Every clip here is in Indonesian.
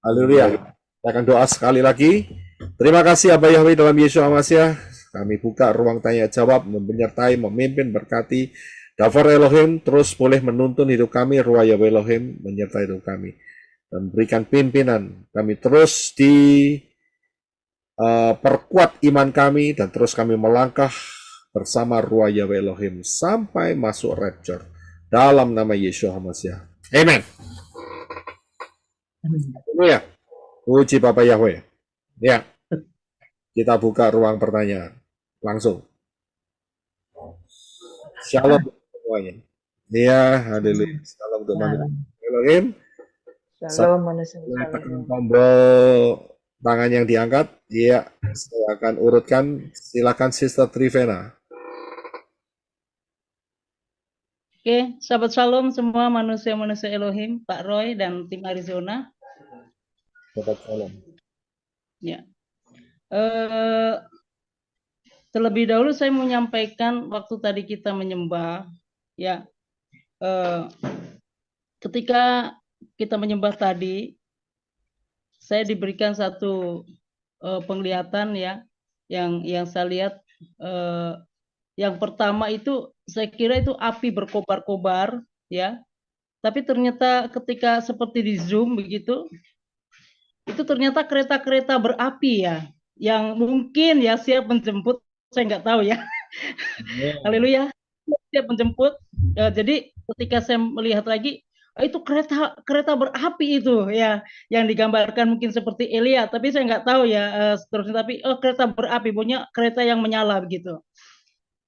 Haleluya. Kita akan doa sekali lagi. Terima kasih Abah Yahweh dalam Yesus Amasya. Kami buka ruang tanya jawab, menyertai, memimpin, berkati. Dafar Elohim terus boleh menuntun hidup kami, Ruah Yahweh Elohim menyertai hidup kami. Dan berikan pimpinan. Kami terus perkuat iman kami dan terus kami melangkah bersama Ruah Yahweh Elohim sampai masuk rapture. Dalam nama Yesus Amasya. Amen. Haleluya. Puji Bapak Yahweh. Ya, kita buka ruang pertanyaan. Langsung. Shalom semuanya. Ya, haleluya. Shalom untuk manusia Elohim. Shalom manusia Saya tekan Elohim. tombol tangan yang diangkat. Iya, saya akan urutkan. Silakan Sister Trivena. Oke, sahabat Shalom semua manusia-manusia Elohim, Pak Roy dan tim Arizona. Bapak Shalom. Ya. Terlebih dahulu saya mau menyampaikan waktu tadi kita menyembah, ya, ketika kita menyembah tadi, saya diberikan satu penglihatan ya, yang saya lihat. Yang pertama itu saya kira itu api berkobar-kobar, ya. Tapi ternyata ketika seperti di Zoom begitu, itu ternyata kereta-kereta berapi ya, yang mungkin ya siap menjemput, saya nggak tahu ya. Haleluya, siap menjemput. Jadi ketika saya melihat lagi, itu kereta kereta berapi itu ya, yang digambarkan mungkin seperti Elia, tapi saya nggak tahu ya seterusnya. Tapi kereta berapi, punya kereta yang menyala begitu.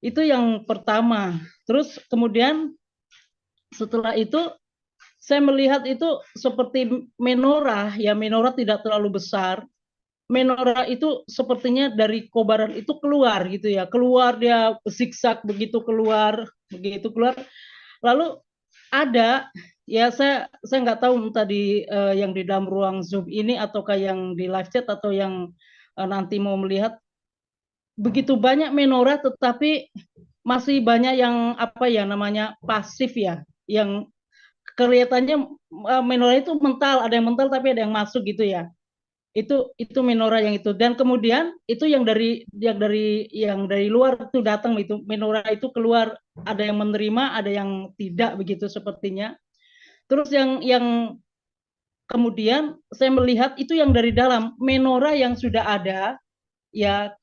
Itu yang pertama. Terus kemudian setelah itu saya melihat itu seperti menorah, ya menorah tidak terlalu besar. Menorah itu sepertinya dari kobaran itu keluar gitu ya, keluar dia zigzag begitu keluar. Lalu ada ya saya nggak tahu tadi yang di dalam ruang Zoom ini ataukah yang di live chat atau yang nanti mau melihat, begitu banyak menorah tetapi masih banyak yang apa ya namanya pasif ya, yang kelihatannya menorah itu mental, ada yang mental tapi ada yang masuk gitu ya. Itu menorah yang itu, dan kemudian itu yang dari luar itu datang, itu menorah itu keluar, ada yang menerima ada yang tidak begitu sepertinya. Terus yang kemudian saya melihat itu yang dari dalam menorah yang sudah ada ya,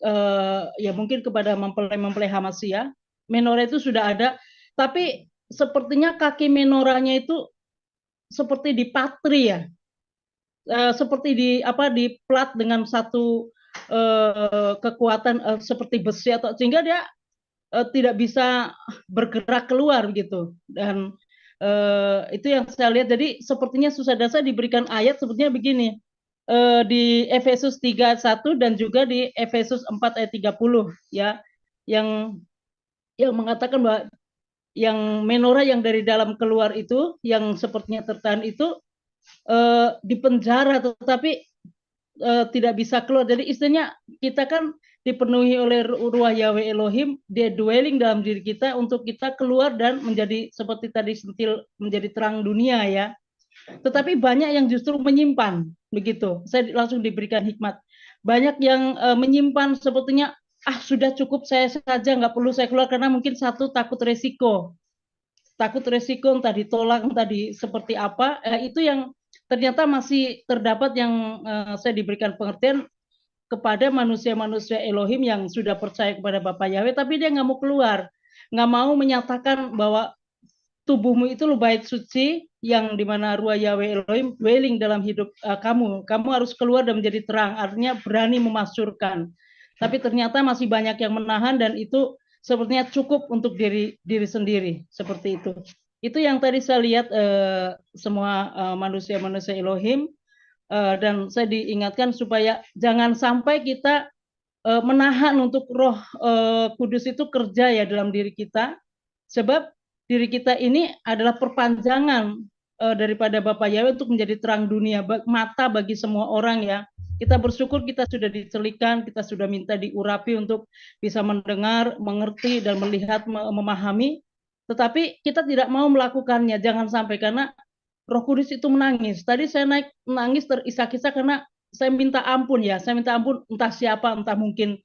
ya mungkin kepada mempelai-mempelai Hamasya, menorah itu sudah ada, tapi sepertinya kaki menorahnya itu seperti dipatri ya, seperti di plat dengan satu kekuatan seperti besi, atau sehingga dia tidak bisa bergerak keluar gitu. Dan itu yang saya lihat. Jadi sepertinya susah dasar diberikan ayat sepertinya begini, di Efesus 3 ayat 1 dan juga di Efesus 4 ayat 30 ya, yang mengatakan bahwa yang menorah yang dari dalam keluar itu, yang sepertinya tertahan itu dipenjara tetapi tidak bisa keluar. Jadi istilahnya kita kan dipenuhi oleh ruah Yahweh Elohim, dia dwelling dalam diri kita untuk kita keluar dan menjadi seperti tadi sentil, menjadi terang dunia ya. Tetapi banyak yang justru menyimpan begitu. Saya langsung diberikan hikmat. Banyak yang menyimpan sepertinya, sudah cukup saya saja, nggak perlu saya keluar, karena mungkin satu takut resiko, entah ditolak, entah seperti apa. Itu yang ternyata masih terdapat, yang saya diberikan pengertian kepada manusia-manusia Elohim yang sudah percaya kepada Bapak Yahweh, tapi dia nggak mau keluar, nggak mau menyatakan bahwa tubuhmu itu lu bait suci, yang dimana ruah Yahweh Elohim dwelling dalam hidup kamu harus keluar dan menjadi terang, artinya berani memasyurkan. Tapi ternyata masih banyak yang menahan, dan itu sepertinya cukup untuk diri sendiri, seperti itu. Itu yang tadi saya lihat, semua manusia-manusia Elohim, dan saya diingatkan supaya jangan sampai kita menahan untuk Roh Kudus itu kerja ya dalam diri kita, sebab diri kita ini adalah perpanjangan daripada Bapak Yahweh untuk menjadi terang dunia, mata bagi semua orang ya. Kita bersyukur kita sudah dicelikan, kita sudah minta diurapi untuk bisa mendengar, mengerti, dan melihat, memahami. Tetapi kita tidak mau melakukannya, jangan sampai, karena Roh Kudus itu menangis. Tadi saya naik menangis terisak-isak karena saya minta ampun ya. Saya minta ampun entah siapa, entah mungkin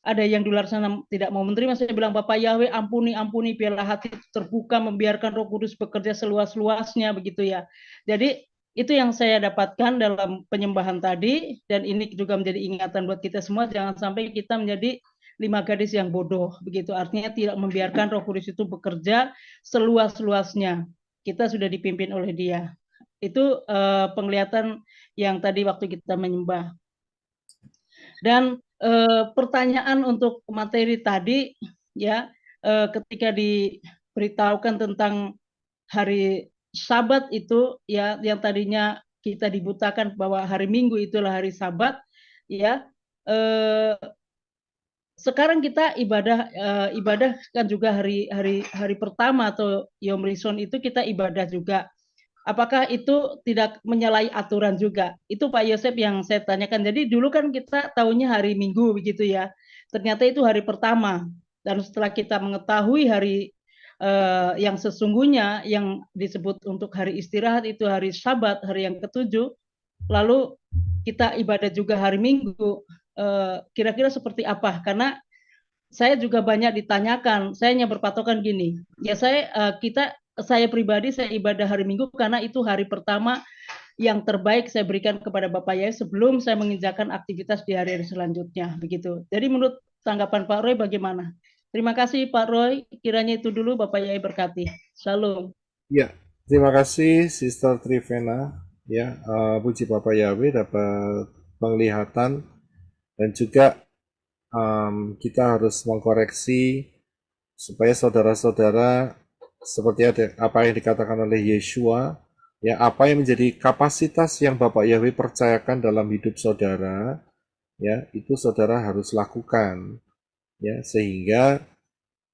ada yang di luar sana tidak mau menerima. Saya bilang, Bapak Yahweh, ampuni, ampuni, biarlah hati terbuka, membiarkan Roh Kudus bekerja seluas-luasnya, begitu ya. Jadi itu yang saya dapatkan dalam penyembahan tadi, dan ini juga menjadi ingatan buat kita semua, jangan sampai kita menjadi 5 gadis yang bodoh, begitu. Artinya tidak membiarkan Roh Kudus itu bekerja seluas-luasnya. Kita sudah dipimpin oleh Dia. Itu penglihatan yang tadi waktu kita menyembah. Dan pertanyaan untuk materi tadi, ya, ketika diberitahukan tentang hari Sabat itu, ya, yang tadinya kita dibutakan bahwa hari Minggu itulah hari Sabat, ya. Sekarang kita ibadah kan juga hari pertama atau Yom Rishon itu kita ibadah juga. Apakah itu tidak menyalahi aturan juga? Itu Pak Yosef yang saya tanyakan. Jadi dulu kan kita tahunya hari Minggu begitu ya. Ternyata itu hari pertama. Dan setelah kita mengetahui hari yang sesungguhnya yang disebut untuk hari istirahat itu hari Sabat, hari yang ketujuh. Lalu kita ibadah juga hari Minggu. Kira-kira seperti apa? Karena saya juga banyak ditanyakan. Saya hanya berpatokan gini. Ya saya pribadi saya ibadah hari Minggu karena itu hari pertama yang terbaik saya berikan kepada Bapak Yai sebelum saya menginjakan aktivitas di hari-hari selanjutnya begitu. Jadi menurut tanggapan Pak Roy bagaimana? Terima kasih Pak Roy. Kiranya itu dulu Bapak Yai berkati. Shalom. Ya, terima kasih Sister Trivena. Ya, puji Bapak Yahweh dapat penglihatan dan juga kita harus mengkoreksi supaya saudara-saudara seperti apa yang dikatakan oleh Yeshua, ya apa yang menjadi kapasitas yang Bapak Yahweh percayakan dalam hidup saudara, ya itu saudara harus lakukan, ya sehingga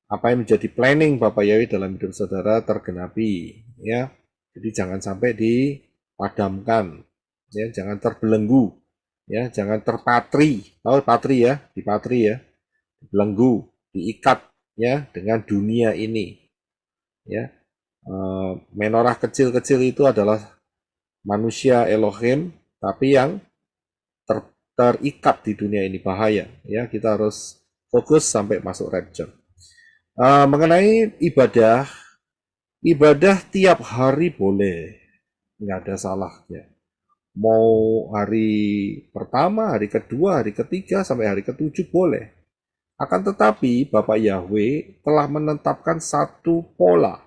apa yang menjadi planning Bapak Yahweh dalam hidup saudara tergenapi, ya. Jadi jangan sampai dipadamkan, ya jangan terbelenggu, ya jangan terpatri, tahu patri ya, dipatri ya, dibelenggu, diikat ya dengan dunia ini, ya. Menorah kecil-kecil itu adalah manusia Elohim, tapi yang terikat di dunia ini bahaya, ya kita harus fokus sampai masuk rapture. Mengenai ibadah tiap hari boleh, nggak ada salahnya. Mau hari pertama, hari kedua, hari ketiga, sampai hari ketujuh boleh. Akan tetapi Bapak Yahweh telah menetapkan satu pola,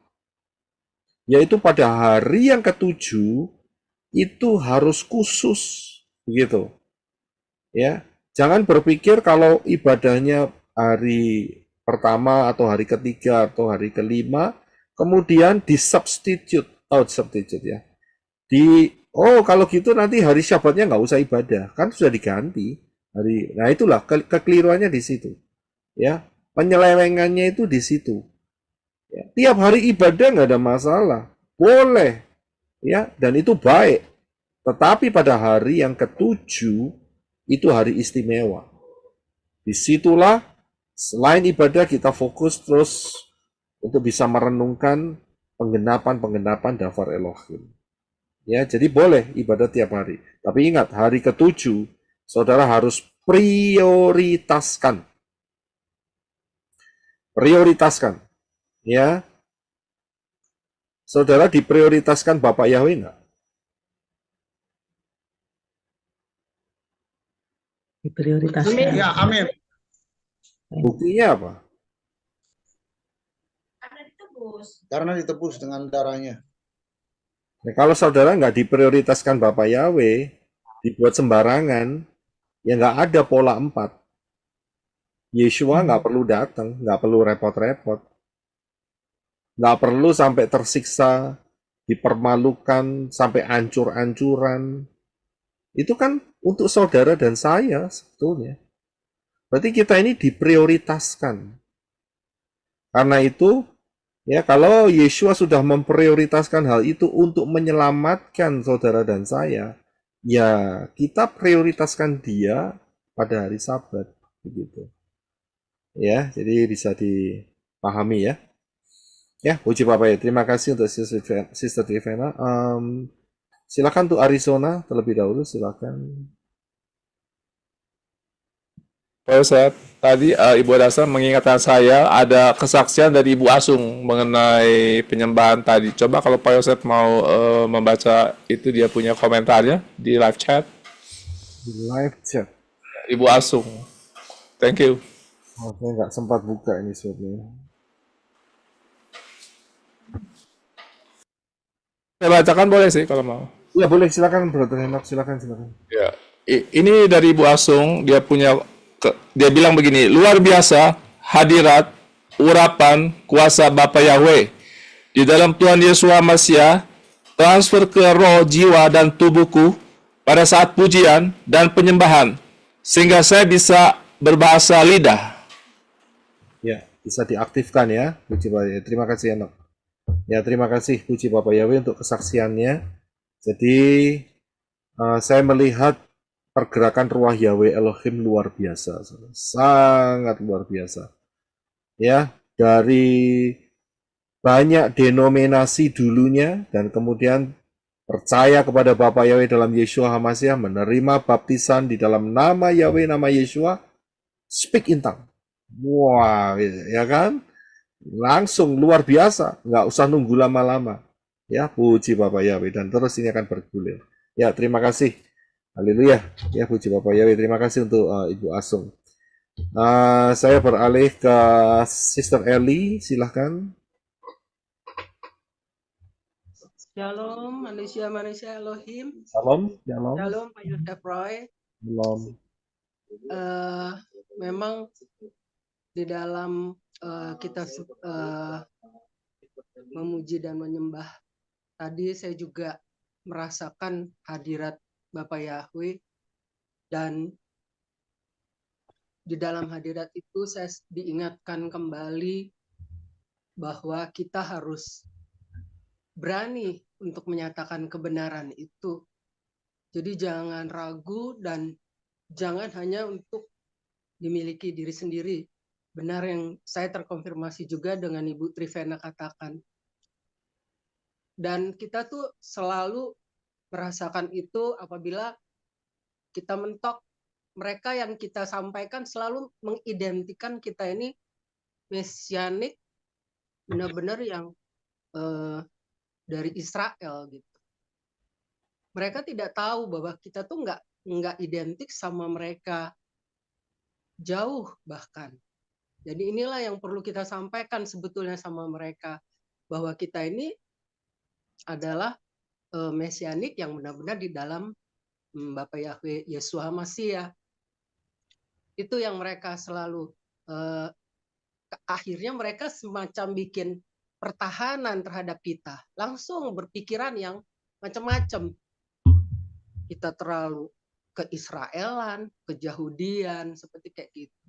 yaitu pada hari yang ketujuh itu harus khusus, begitu. Ya, jangan berpikir kalau ibadahnya hari pertama atau hari ketiga atau hari kelima, kemudian disubstitute, substitute ya. Kalau gitu nanti hari Syabatnya nggak usah ibadah, kan sudah diganti hari. Nah itulah kekeliruannya di situ, ya. Penyelewengannya itu di situ. Ya, tiap hari ibadah nggak ada masalah, boleh, ya, dan itu baik. Tetapi pada hari yang ketujuh itu hari istimewa. Disitulah selain ibadah kita fokus terus untuk bisa merenungkan penggenapan Dafar Elohim. Ya, jadi boleh ibadah tiap hari. Tapi ingat, hari ketujuh saudara harus prioritaskan. Prioritaskan. Ya. Saudara diprioritaskan Bapak Yahweh enggak? Diprioritaskan. Ya, amin. Buktinya apa? Karena ditebus dengan darahnya. Nah, kalau saudara nggak diprioritaskan Bapak Yahweh, dibuat sembarangan, ya nggak ada pola 4. Yeshua nggak perlu datang, nggak perlu repot-repot. Nggak perlu sampai tersiksa, dipermalukan, sampai ancur-ancuran. Itu kan untuk saudara dan saya sebetulnya. Berarti kita ini diprioritaskan. Karena itu, ya kalau Yeshua sudah memprioritaskan hal itu untuk menyelamatkan saudara dan saya, ya kita prioritaskan dia pada hari Sabat, begitu. Ya, jadi bisa dipahami ya. Ya, puji Bapak ya. Terima kasih untuk Sister Trivena. Silakan untuk Arizona terlebih dahulu, silakan. Pak Ustadz, tadi Ibu Dasa mengingatkan saya ada kesaksian dari Ibu Asung mengenai penyembahan tadi. Coba kalau Pak Ustadz mau membaca itu dia punya komentarnya di live chat. Di live chat. Ibu Asung. Thank you. Oh, saya nggak sempat buka ini sebenarnya. Saya bacakan boleh sih kalau mau. Ya boleh, silakan Brother Henok, silakan. Ya. Ini dari Ibu Asung, dia bilang begini, luar biasa hadirat, urapan, kuasa Bapa Yahweh di dalam Tuhan Yesus Masih, transfer ke roh, jiwa, dan tubuhku pada saat pujian dan penyembahan, sehingga saya bisa berbahasa lidah. Ya, bisa diaktifkan ya, puji Bapak Yahweh. Terima kasih Henok. Ya, terima kasih puji Bapak Yahweh untuk kesaksiannya. Jadi, saya melihat pergerakan ruah Yahweh Elohim luar biasa, sangat luar biasa. Ya, dari banyak denominasi dulunya dan kemudian percaya kepada Bapa Yahweh dalam Yeshua HaMashiach, menerima baptisan di dalam nama Yahweh, nama Yeshua, speak in tongue. Wah, ya kan? Langsung luar biasa, nggak usah nunggu lama-lama. Ya, puji Bapak Yahweh, dan terus ini akan bergulir. Ya, terima kasih. Haleluya. Ya, puji Bapak Yahweh. Terima kasih untuk Ibu Asung. Saya beralih ke Sister Ellie, silahkan. Shalom, manusia-manusia Elohim. Shalom. Shalom, Pak Yosef Roy. Belum. Memang di dalam kita memuji dan menyembah, tadi saya juga merasakan hadirat Bapak Yahweh, dan di dalam hadirat itu saya diingatkan kembali bahwa kita harus berani untuk menyatakan kebenaran itu. Jadi jangan ragu dan jangan hanya untuk dimiliki diri sendiri. Benar yang saya terkonfirmasi juga dengan Ibu Trivena katakan. Dan kita tuh selalu merasakan itu apabila kita mentok, mereka yang kita sampaikan selalu mengidentikan kita ini mesianik, benar-benar yang dari Israel gitu. Mereka tidak tahu bahwa kita tuh nggak identik sama mereka, jauh bahkan. Jadi inilah yang perlu kita sampaikan sebetulnya sama mereka, bahwa kita ini adalah mesianik yang benar-benar di dalam Bapa Yahweh Yeshua Mashiach. Itu yang mereka selalu akhirnya mereka semacam bikin pertahanan terhadap kita, langsung berpikiran yang macam-macam. Kita terlalu ke-Israelan, ke-Yahudian, seperti kayak gitu.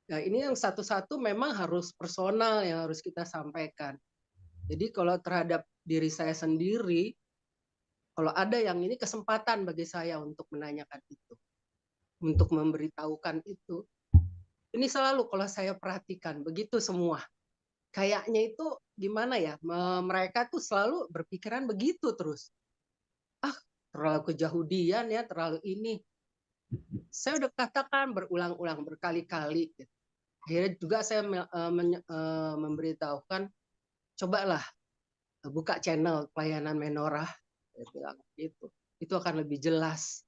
Nah, ini yang satu-satu memang harus personal yang harus kita sampaikan. Jadi kalau terhadap diri saya sendiri, kalau ada yang ini kesempatan bagi saya untuk menanyakan itu, untuk memberitahukan itu. Ini selalu kalau saya perhatikan, begitu semua. Kayaknya itu gimana ya, mereka tuh selalu berpikiran begitu terus. Terlalu kejahudian ya, terlalu ini. Saya udah katakan berulang-ulang berkali-kali. Akhirnya juga saya memberitahukan, cobalah buka channel pelayanan menorah. Saya bilang gitu. Itu akan lebih jelas.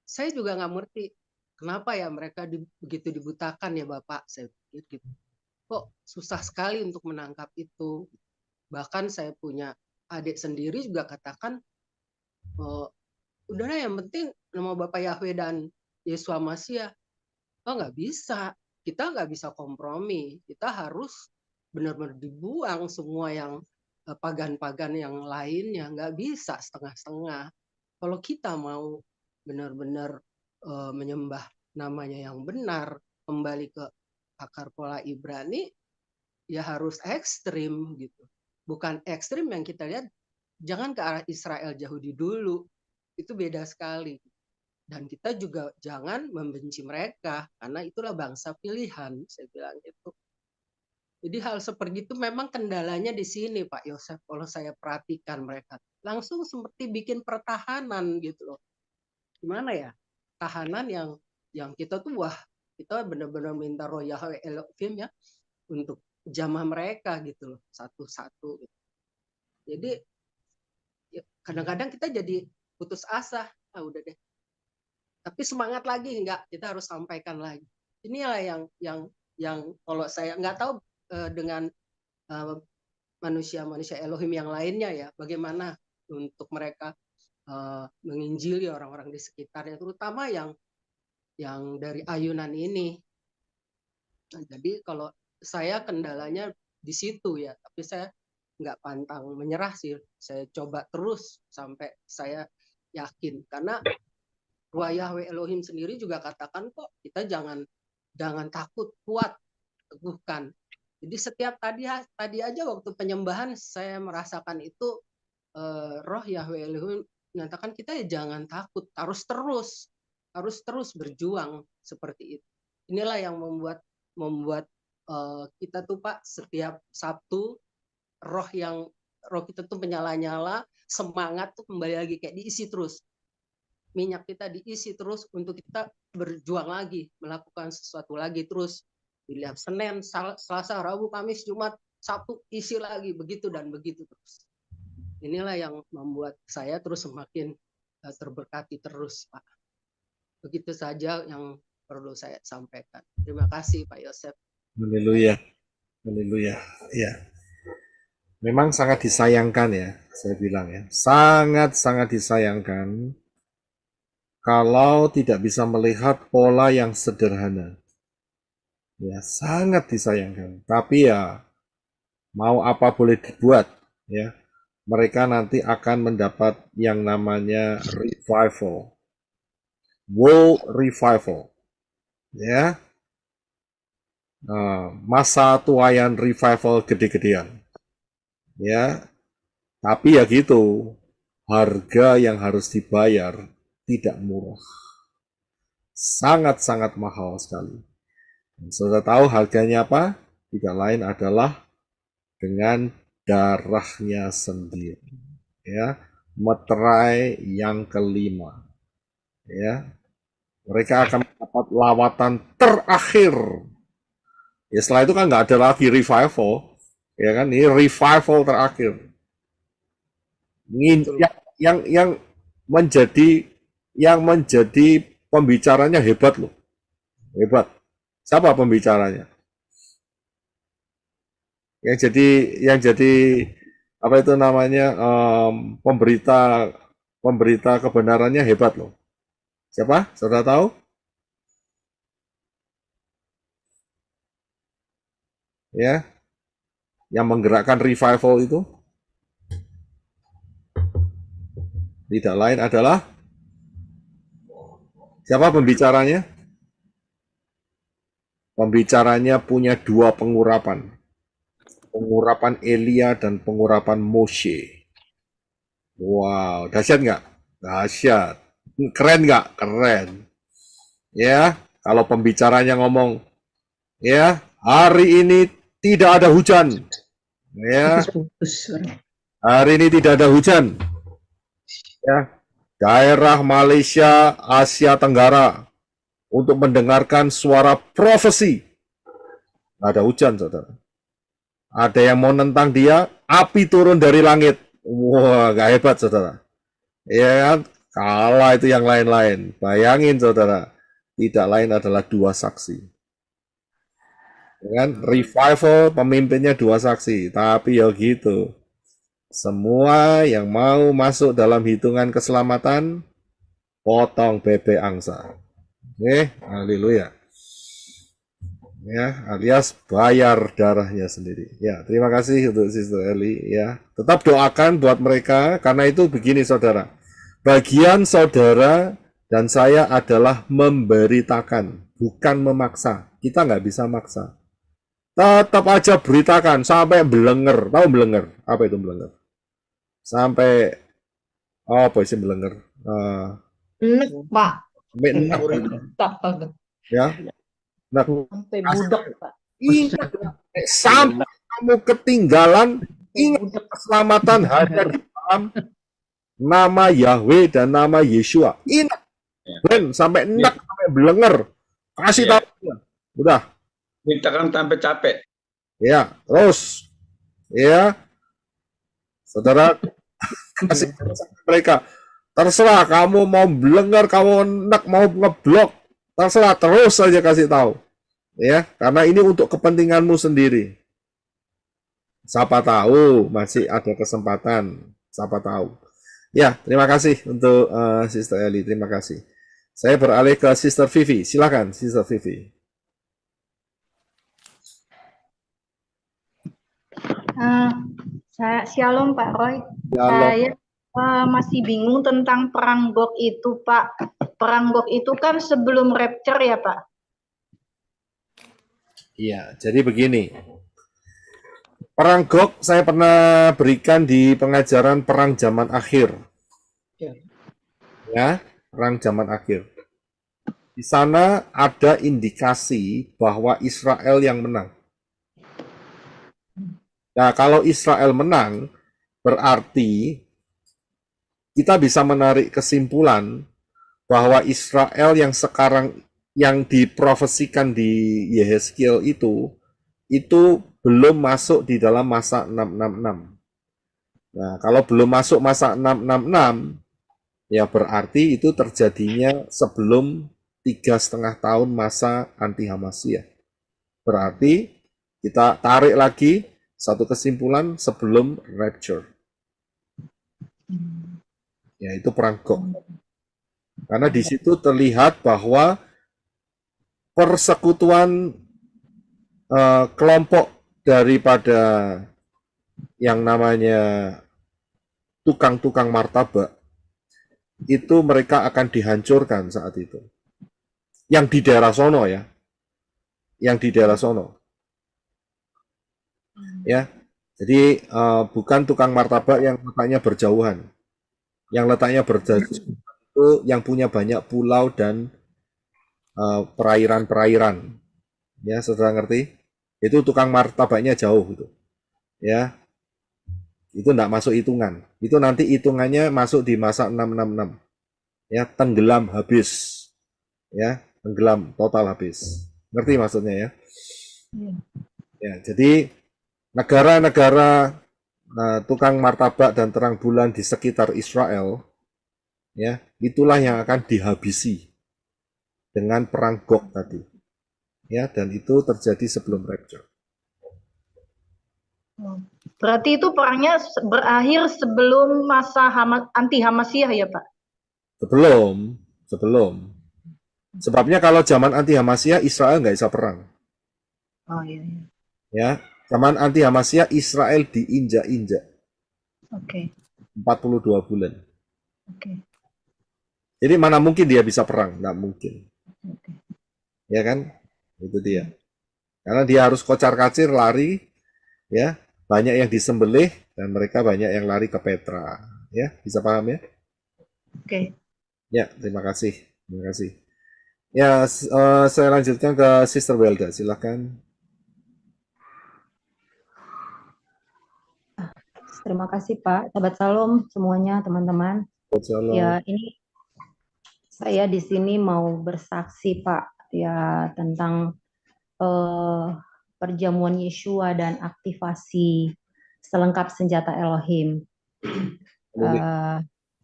Saya juga nggak ngerti kenapa ya mereka begitu dibutakan ya Bapak. Saya pikir gitu. Kok susah sekali untuk menangkap itu. Bahkan saya punya adik sendiri juga katakan, udahlah yang penting nama Bapak Yahweh dan Yeshua Mashiach. Nggak bisa. Kita nggak bisa kompromi. Kita harus benar-benar dibuang semua yang pagan-pagan yang lainnya. Nggak bisa setengah-setengah. Kalau kita mau benar-benar menyembah namanya yang benar, kembali ke akar pola Ibrani, ya harus ekstrim gitu. Bukan ekstrim yang kita lihat, jangan ke arah Israel Yahudi dulu. Itu beda sekali. Dan kita juga jangan membenci mereka, karena itulah bangsa pilihan, saya bilang gitu. Jadi hal seperti itu memang kendalanya di sini Pak Yosef. Kalau saya perhatikan mereka langsung seperti bikin pertahanan gitu loh. Gimana ya? Tahanan yang kita tuh wah kita benar-benar minta roh Yahweh Elohim ya untuk jamah mereka gitu loh satu-satu. Gitu. Jadi ya, kadang-kadang kita jadi putus asa. Ah udah deh. Tapi semangat lagi enggak, kita harus sampaikan lagi. Inilah yang kalau saya nggak tahu dengan manusia-manusia Elohim yang lainnya ya, bagaimana untuk mereka menginjili orang-orang di sekitarnya, terutama yang dari ayunan ini. Nah, jadi kalau saya kendalanya di situ ya, tapi saya nggak pantang menyerah sih. Saya coba terus sampai saya yakin, karena Ruah Yahweh Elohim sendiri juga katakan kok kita jangan takut, kuat, teguhkan. Jadi setiap tadi aja waktu penyembahan saya merasakan itu roh Yahweh Elohim menyatakan kita ya jangan takut, harus terus berjuang seperti itu. Inilah yang membuat kita tuh Pak setiap Sabtu roh kita tuh menyala-nyala, semangat tuh kembali lagi kayak diisi terus. Minyak kita diisi terus untuk kita berjuang lagi, melakukan sesuatu lagi terus. Dilihat Senin, Selasa, Rabu, Kamis, Jumat, Sabtu, isi lagi, begitu dan begitu terus. Inilah yang membuat saya terus semakin terberkati terus, Pak. Begitu saja yang perlu saya sampaikan. Terima kasih, Pak Yosef. Haleluya. Haleluya. Ya. Memang sangat disayangkan ya, saya bilang ya. Sangat-sangat disayangkan kalau tidak bisa melihat pola yang sederhana. Ya, sangat disayangkan. Tapi ya, mau apa boleh dibuat, ya. Mereka nanti akan mendapat yang namanya revival. World revival. Ya. Masa tuayan revival gede-gedean. Ya. Tapi ya gitu, harga yang harus dibayar tidak murah. Sangat-sangat mahal sekali. Saudara tahu harganya apa? Tidak lain adalah dengan darahnya sendiri. Ya, meterai yang kelima. Ya, mereka akan mendapat lawatan terakhir. Ya, setelah itu kan nggak ada lagi revival. Ya kan, ini revival terakhir. Yang menjadi pembicaranya hebat loh. Hebat. Siapa pembicaranya? Yang jadi apa itu namanya pemberita kebenarannya hebat loh. Siapa? Saudara tahu? Ya, yang menggerakkan revival itu tidak lain adalah siapa pembicaranya? Pembicaranya punya dua pengurapan. Pengurapan Elia dan pengurapan Moshe. Wow, dahsyat nggak? Dahsyat. Keren nggak? Keren. Ya, kalau pembicaranya ngomong, ya, hari ini tidak ada hujan. Ya, hari ini tidak ada hujan. Ya, daerah Malaysia, Asia Tenggara, untuk mendengarkan suara profesi. Nggak ada hujan, saudara. Ada yang mau nentang dia, api turun dari langit. Wah, nggak hebat, saudara. Ya kan? Kalah itu yang lain-lain. Bayangin, saudara. Tidak lain adalah dua saksi. Ya kan? Revival, pemimpinnya dua saksi. Tapi ya gitu. Semua yang mau masuk dalam hitungan keselamatan, potong bebek angsa. Haleluya. Ya, alias bayar darahnya sendiri. Ya, terima kasih untuk Sister Eli. Ya, tetap doakan buat mereka karena itu begini, saudara. Bagian saudara dan saya adalah memberitakan, bukan memaksa. Kita nggak bisa maksa. Tetap aja beritakan sampai belenger. Tahu belenger? Apa itu belenger? Sampai apa sih belenger? Enak, Pak. Sampai enak. Tak banget. Ya. Nah, Sampai budak, Pak. iya, Sampai kamu ketinggalan, ingat keselamatan hanya di dalam nama Yahweh dan nama Yeshua. Ingat, Ben, sampai enak, sampai belenger. Kasih Iya. tahu dia. Udah, Mintakan sampai capek. ya. Terus, ya, saudara, kasih tahu sama mereka. Terserah kamu mau belenger, kamu enak, mau ngeblok, terserah, terus saja kasih tahu. Ya, karena ini untuk kepentinganmu sendiri. Siapa tahu masih ada kesempatan. Siapa tahu. Ya, terima kasih untuk Sister Eli. Terima kasih. Saya beralih ke Sister Vivi. Silakan, Sister Vivi. Shalom Pak Roy. Shalom. Saya masih bingung tentang perang Gog itu Pak. Perang Gog itu kan sebelum rapture ya Pak? Iya, jadi begini. Perang Gog saya pernah berikan di pengajaran perang zaman akhir. Ya, perang zaman akhir. Di sana ada indikasi bahwa Israel yang menang. Nah, kalau Israel menang, berarti kita bisa menarik kesimpulan bahwa Israel yang sekarang yang diprofesikan di Yehezkiel itu belum masuk di dalam masa 666. Nah, kalau belum masuk masa 666, ya berarti itu terjadinya sebelum 3,5 tahun masa anti Hamasiyah. Berarti kita tarik lagi satu kesimpulan sebelum rapture. Yaitu perang Gog. Karena di situ terlihat bahwa persekutuan kelompok daripada yang namanya tukang-tukang martabak itu mereka akan dihancurkan saat itu. Yang di daerah sono ya. Yang di daerah sono. Ya. Jadi bukan tukang martabak yang letaknya berjauhan. Yang letaknya berjauhan itu yang punya banyak pulau dan perairan-perairan. Ya, saudara ngerti? Itu tukang martabaknya jauh itu. Ya. Itu enggak masuk hitungan. Itu nanti hitungannya masuk di masa 666. Ya, tenggelam habis. Ya, tenggelam total habis. Ngerti maksudnya ya? Ya, jadi negara-negara tukang martabak dan terang bulan di sekitar Israel, ya, itulah yang akan dihabisi dengan perang Gog tadi. Ya, dan itu terjadi sebelum rapture. Berarti itu perangnya berakhir sebelum masa anti Hamasiyah ya Pak? Sebelum. Sebabnya kalau zaman anti Hamasiyah Israel nggak bisa perang. Oh iya. Ya, zaman anti Hamasiyah Israel diinjak-injak. Oke. 42 bulan. Oke. Jadi mana mungkin dia bisa perang? Nggak mungkin. Oke. Ya kan? Itu dia. Karena dia harus kocar-kacir lari, ya, banyak yang disembelih dan mereka banyak yang lari ke Petra. Ya, bisa paham ya? Oke. Ya, terima kasih. Terima kasih. Ya, saya lanjutkan ke Sister Welda. Silakan. Terima kasih Pak. Sahabat Salam semuanya teman-teman. Shalom. Ya, ini saya di sini mau bersaksi Pak ya tentang perjamuan Yeshua dan aktivasi selengkap senjata Elohim.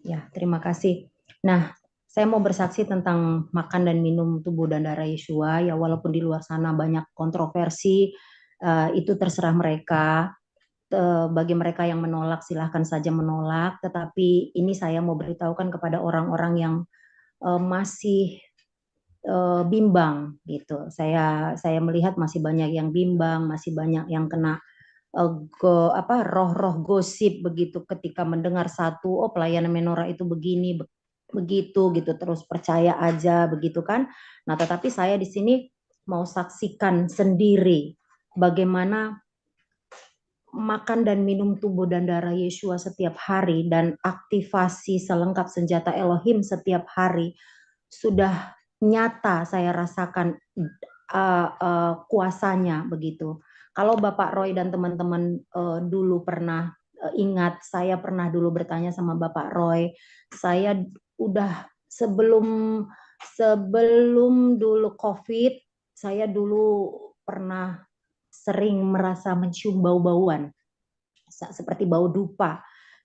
Ya, terima kasih. Nah, saya mau bersaksi tentang makan dan minum tubuh dan darah Yeshua. Ya, walaupun di luar sana banyak kontroversi, itu terserah mereka. Bagi mereka yang menolak silahkan saja menolak, tetapi ini saya mau beritahukan kepada orang-orang yang masih bimbang gitu. Saya melihat masih banyak yang bimbang, masih banyak yang kena roh-roh gosip begitu ketika mendengar satu pelayanan menorah itu begini begitu gitu terus percaya aja begitu kan. Nah, tetapi saya di sini mau saksikan sendiri bagaimana makan dan minum tubuh dan darah Yeshua setiap hari dan aktivasi selengkap senjata Elohim setiap hari sudah nyata saya rasakan kuasanya begitu. Kalau Bapak Roy dan teman-teman dulu pernah ingat, saya pernah dulu bertanya sama Bapak Roy, saya udah sebelum dulu COVID, saya dulu pernah sering merasa mencium bau-bauan, seperti bau dupa.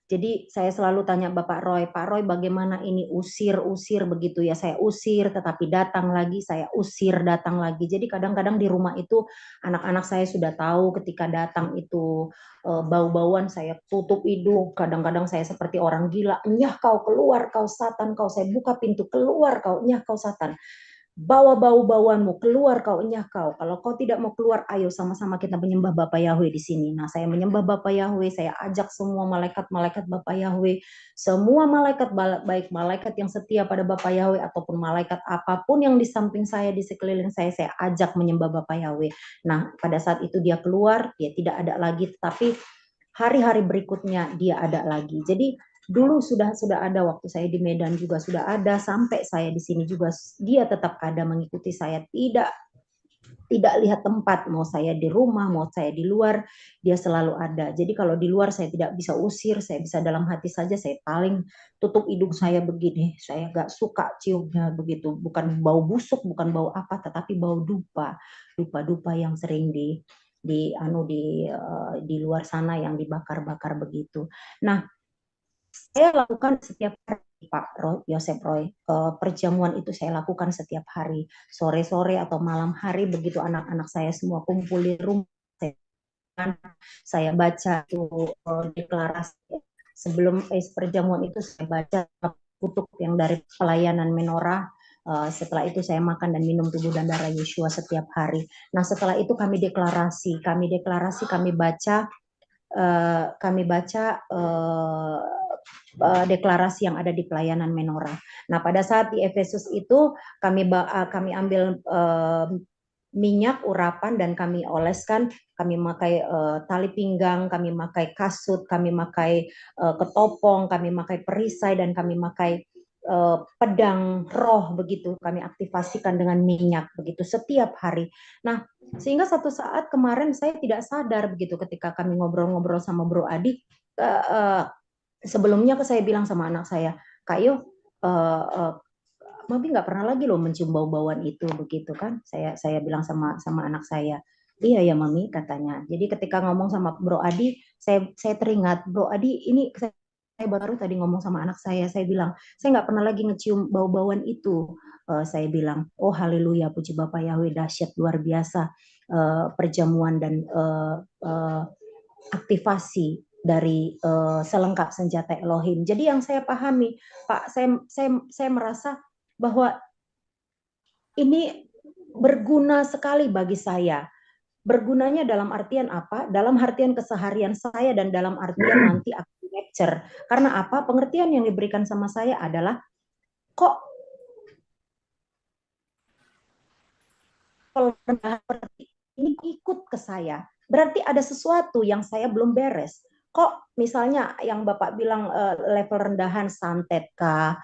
Jadi saya selalu tanya Bapak Roy, Pak Roy bagaimana ini usir begitu ya, saya usir tetapi datang lagi, saya usir datang lagi. Jadi kadang-kadang di rumah itu anak-anak saya sudah tahu ketika datang itu bau-bauan, saya tutup hidung, kadang-kadang saya seperti orang gila, nyah kau keluar kau setan kau, saya buka pintu keluar kau, nyah kau setan. Bawa bau-bauanmu keluar kau, enyah kau. Kalau kau tidak mau keluar, ayo sama-sama kita menyembah Bapa Yahweh di sini. Nah, saya menyembah Bapa Yahweh, saya ajak semua malaikat-malaikat Bapa Yahweh, semua malaikat, baik malaikat yang setia pada Bapa Yahweh ataupun malaikat apapun yang di samping saya, di sekeliling saya ajak menyembah Bapa Yahweh. Nah, pada saat itu dia keluar, dia tidak ada lagi, tetapi hari-hari berikutnya dia ada lagi. Jadi dulu sudah ada, waktu saya di Medan juga sudah ada, sampai saya di sini juga dia tetap ada mengikuti saya, tidak lihat tempat, mau saya di rumah, mau saya di luar, dia selalu ada. Jadi kalau di luar saya tidak bisa usir, saya bisa dalam hati saja, saya paling tutup hidung saya begini, saya gak suka ciumnya begitu, bukan bau busuk, bukan bau apa, tetapi bau dupa yang sering di luar sana yang dibakar-bakar begitu. Nah, saya lakukan setiap hari, Pak Yosep Roy. Perjamuan itu saya lakukan setiap hari, sore-sore atau malam hari, begitu anak-anak saya semua kumpul di rumah, saya baca itu deklarasi. Sebelum perjamuan itu saya baca kutub yang dari pelayanan menorah. Setelah itu saya makan dan minum tubuh dan darah Yeshua setiap hari. Nah, setelah itu kami deklarasi, kami baca deklarasi yang ada di pelayanan menorah. Nah, pada saat di Efesus itu kami ambil minyak urapan dan kami oleskan, kami pakai tali pinggang, kami pakai kasut, kami pakai ketopong, kami pakai perisai, dan kami pakai pedang roh begitu, kami aktifasikan dengan minyak begitu setiap hari. Nah, sehingga satu saat kemarin saya tidak sadar begitu ketika kami ngobrol-ngobrol sama Bro Adi, sebelumnya saya bilang sama anak saya, Kak Yo, Mami nggak pernah lagi loh mencium bau-bauan itu begitu kan? Saya bilang sama anak saya, iya ya Mami katanya. Jadi ketika ngomong sama Bro Adi, saya teringat, Bro Adi ini saya baru tadi ngomong sama anak saya bilang, saya nggak pernah lagi ngecium bau-bauan itu. Saya bilang, oh haleluya, puji Bapak Yahweh, dahsyat luar biasa perjamuan dan aktivasi dari selengkap senjata Elohim. Jadi yang saya pahami, Pak, saya merasa bahwa ini berguna sekali bagi saya. Bergunanya dalam artian apa? Dalam artian keseharian saya dan dalam artian nanti aku lecture. Karena apa? Pengertian yang diberikan sama saya adalah, kok ini ikut ke saya? Berarti ada sesuatu yang saya belum beres. Kok misalnya yang Bapak bilang level rendahan santet kah,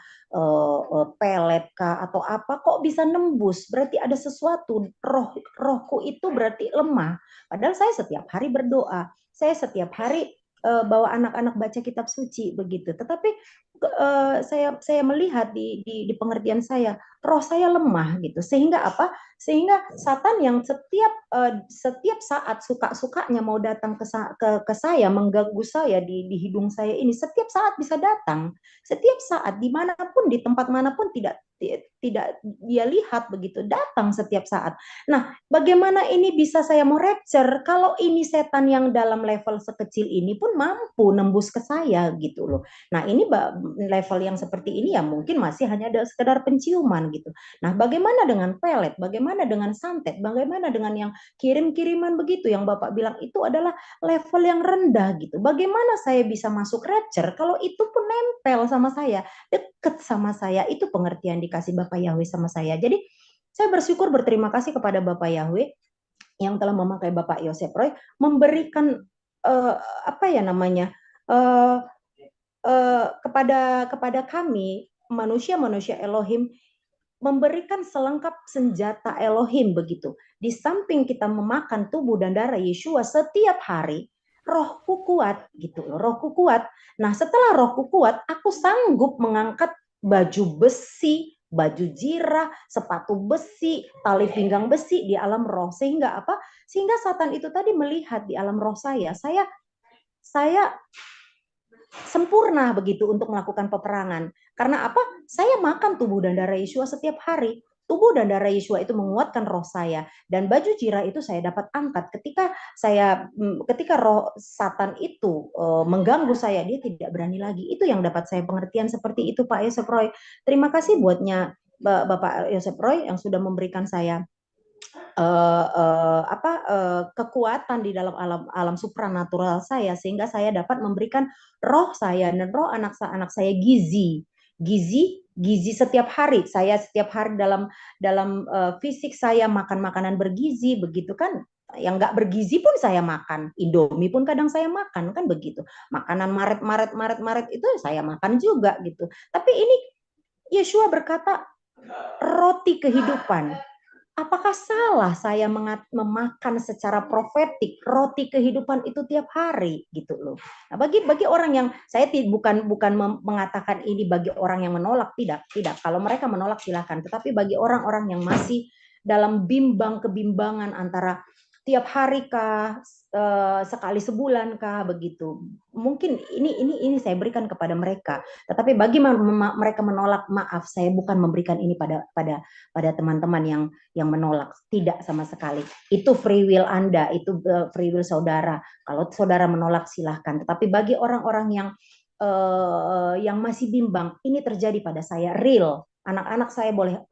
pelet kah, atau apa, kok bisa nembus? Berarti ada sesuatu, rohku itu berarti lemah. Padahal saya setiap hari berdoa, saya setiap hari bawa anak-anak baca kitab suci begitu. Tetapi saya melihat di pengertian saya, roh saya lemah gitu. Sehingga apa? Sehingga Satan yang setiap saat suka-sukanya mau datang ke saya, mengganggu saya di hidung saya ini, setiap saat bisa datang, setiap saat dimanapun, di tempat manapun, tidak dia lihat begitu, datang setiap saat. Nah, bagaimana ini bisa saya mau rapture kalau ini setan yang dalam level sekecil ini pun mampu nembus ke saya gitu loh. Nah, ini level yang seperti ini ya mungkin masih hanya ada sekedar penciuman gitu. Nah, bagaimana dengan pelet? Bagaimana dengan santet? Bagaimana dengan yang kirim-kiriman begitu yang Bapak bilang itu adalah level yang rendah gitu. Bagaimana saya bisa masuk rapture kalau itu pun nempel sama saya, dekat sama saya? Itu pengertian dikasih Bapak Yahweh sama saya. Jadi saya bersyukur, berterima kasih kepada Bapak Yahweh yang telah memakai Bapak Yosep Roy memberikan kepada kami manusia-manusia Elohim memberikan selengkap senjata Elohim begitu. Di samping kita memakan tubuh dan darah Yeshua setiap hari, rohku kuat gitu loh, rohku kuat. Nah, setelah rohku kuat, aku sanggup mengangkat baju besi, baju jirah, sepatu besi, tali pinggang besi di alam roh. Sehingga apa? Sehingga Satan itu tadi melihat di alam roh saya sempurna begitu untuk melakukan peperangan. Karena apa? Saya makan tubuh dan darah Yeshua setiap hari. Tubuh dan darah Yeshua itu menguatkan roh saya, dan baju jirah itu saya dapat angkat ketika roh Satan itu mengganggu saya, dia tidak berani lagi. Itu yang dapat saya pengertian seperti itu, Pak Yosef Roy. Terima kasih buatnya Bapak Yosef Roy yang sudah memberikan saya kekuatan di dalam alam supranatural saya, sehingga saya dapat memberikan roh saya dan roh anak saya gizi setiap hari. Saya setiap hari dalam fisik saya makan makanan bergizi begitu kan. Yang nggak bergizi pun saya makan, Indomie pun kadang saya makan kan begitu. Makanan Maret itu saya makan juga gitu. Tapi ini Yeshua berkata roti kehidupan. Apakah salah saya memakan secara profetik roti kehidupan itu tiap hari gitu loh. Nah, bagi orang yang saya bukan mengatakan ini bagi orang yang menolak, tidak. Kalau mereka menolak silakan, tetapi bagi orang-orang yang masih dalam kebimbangan antara tiap hari kah, sekali sebulan kah begitu. Mungkin ini saya berikan kepada mereka. Tetapi bagi mereka menolak, maaf, saya bukan memberikan ini pada teman-teman yang menolak, tidak sama sekali. Itu free will Anda, itu free will saudara. Kalau saudara menolak silahkan. Tetapi bagi orang-orang yang masih bimbang, ini terjadi pada saya real. Anak-anak saya boleh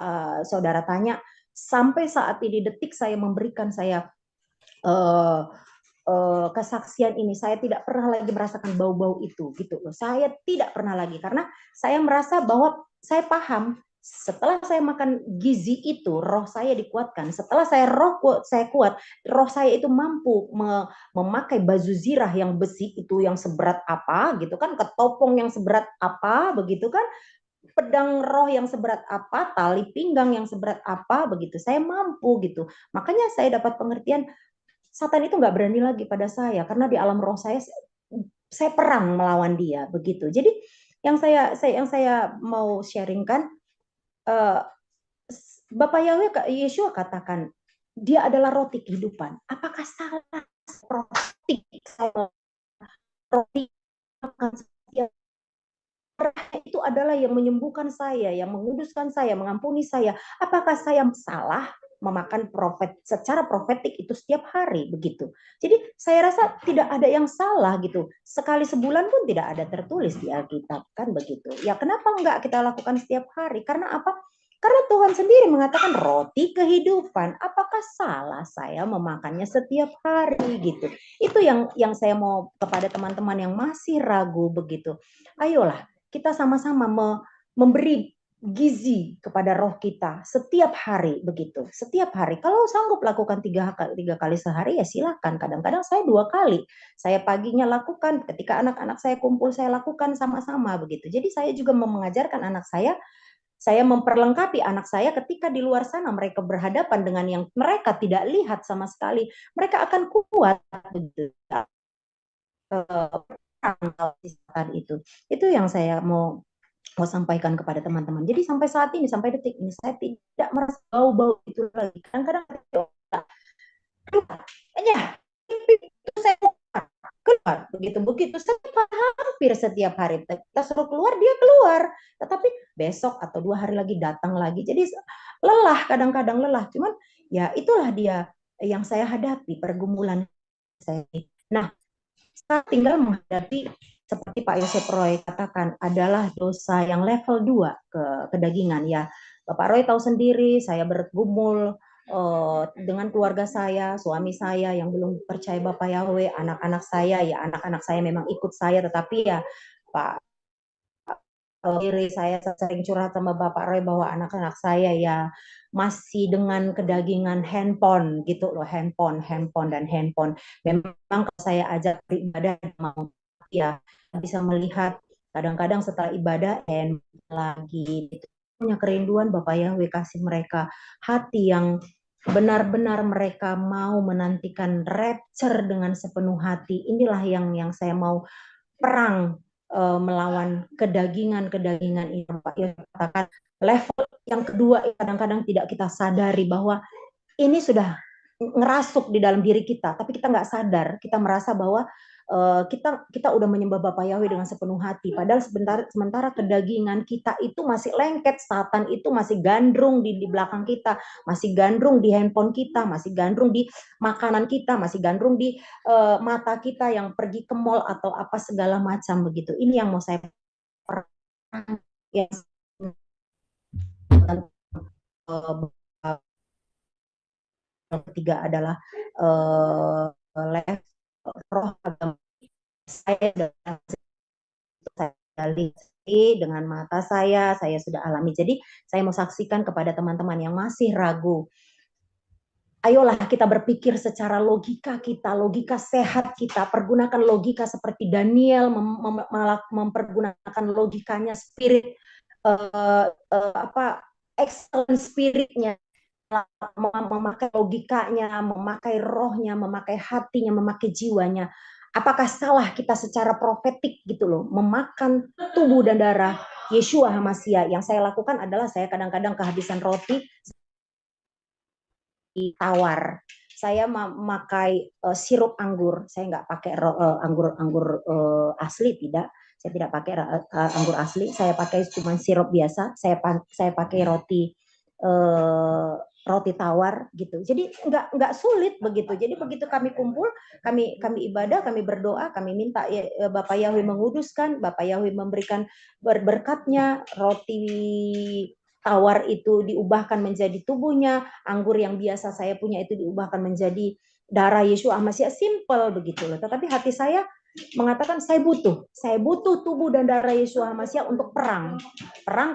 saudara tanya, sampai saat ini detik saya memberikan saya kesaksian ini, saya tidak pernah lagi merasakan bau-bau itu gitu loh. Saya tidak pernah lagi, karena saya merasa bahwa saya paham setelah saya makan gizi itu, roh saya dikuatkan. Setelah saya kuat, roh saya itu mampu memakai baju zirah yang besi itu yang seberat apa gitu kan, ketopong yang seberat apa begitu kan, pedang roh yang seberat apa, tali pinggang yang seberat apa begitu. Saya mampu gitu. Makanya saya dapat pengertian Satan itu nggak berani lagi pada saya, karena di alam roh saya perang melawan dia begitu. Jadi yang saya mau sharingkan, Bapak Yahweh Yeshua katakan dia adalah roti kehidupan. Apakah salah roti makan setiap itu adalah yang menyembuhkan saya, yang menguduskan saya, mengampuni saya. Apakah saya salah memakan secara profetik itu setiap hari begitu? Jadi saya rasa tidak ada yang salah gitu. Sekali sebulan pun tidak ada tertulis di Alkitab kan begitu. Ya kenapa enggak kita lakukan setiap hari? Karena apa? Karena Tuhan sendiri mengatakan roti kehidupan. Apakah salah saya memakannya setiap hari gitu? Itu yang saya mau kepada teman-teman yang masih ragu begitu. Ayolah kita sama-sama memberi gizi kepada roh kita setiap hari begitu. Setiap hari. Kalau sanggup lakukan 3 kali sehari ya silakan. Kadang-kadang saya 2 kali. Saya paginya lakukan, ketika anak-anak saya kumpul saya lakukan sama-sama begitu. Jadi saya juga mengajarkan anak saya memperlengkapi anak saya ketika di luar sana mereka berhadapan dengan yang mereka tidak lihat sama sekali. Mereka akan kuat begitu. Itu yang saya mau sampaikan kepada teman-teman. Jadi sampai saat ini, sampai detik ini saya tidak merasa bau-bau itu lagi. Kadang-kadang itu saya keluar begitu hampir setiap hari kita suruh keluar dia keluar, tetapi besok atau 2 hari lagi datang lagi. Jadi lelah, kadang-kadang lelah. Cuman ya itulah dia yang saya hadapi, pergumulan saya. Nah, saya tinggal menghadapi seperti Pak Yosef Roy katakan adalah dosa yang level 2 kedagingan ya. Bapak Roy tahu sendiri, saya bergumul dengan keluarga saya, suami saya yang belum percaya Bapak Yahweh, anak-anak saya memang ikut saya, tetapi ya Pak saya sering curhat sama Bapak Roy bahwa anak-anak saya ya masih dengan kedagingan handphone gitu loh, handphone. Memang kalau saya ajak beribadah mau ya bisa melihat kadang-kadang setelah ibadah lagi gitu. punya kerinduan, Bapak Yahweh kasih mereka hati yang benar-benar mereka mau menantikan rapture dengan sepenuh hati. Inilah yang saya mau perang melawan kedagingan ini, Pak. Ya, katakan level yang kedua kadang-kadang tidak kita sadari bahwa ini sudah ngerasuk di dalam diri kita, tapi kita nggak sadar, kita merasa bahwa kita udah menyembah Bapak Yahweh dengan sepenuh hati, padahal sementara kedagingan kita itu masih lengket, Satan itu masih gandrung di belakang kita, masih gandrung di handphone kita, masih gandrung di makanan kita, masih gandrung di mata kita yang pergi ke mall atau apa segala macam begitu. Ini yang mau saya yang ketiga adalah roh agama saya dengan mata saya sudah alami. Jadi saya mau saksikan kepada teman-teman yang masih ragu. Ayolah kita berpikir secara logika kita, logika sehat kita, pergunakan logika seperti Daniel mempergunakan logikanya, spirit excellent spiritnya, memakai logikanya, memakai rohnya, memakai hatinya, memakai jiwanya. Apakah salah kita secara profetik gitu loh, memakan tubuh dan darah Yeshua HaMashiach? Yang saya lakukan adalah saya kadang-kadang kehabisan roti tawar. Saya memakai sirup anggur. Saya nggak pakai anggur asli, tidak. Saya tidak pakai anggur asli. Saya pakai cuma sirup biasa. Saya pakai roti tawar gitu. Jadi nggak sulit begitu. Jadi begitu kami kumpul, kami ibadah, kami berdoa, kami minta Bapak Yahweh menguduskan, Bapak Yahweh memberikan berkatnya, roti tawar itu diubahkan menjadi tubuhnya, anggur yang biasa saya punya itu diubahkan menjadi darah Yeshua HaMashiach. Simple begitu loh. Tetapi hati saya mengatakan saya butuh tubuh dan darah Yeshua HaMashiach untuk perang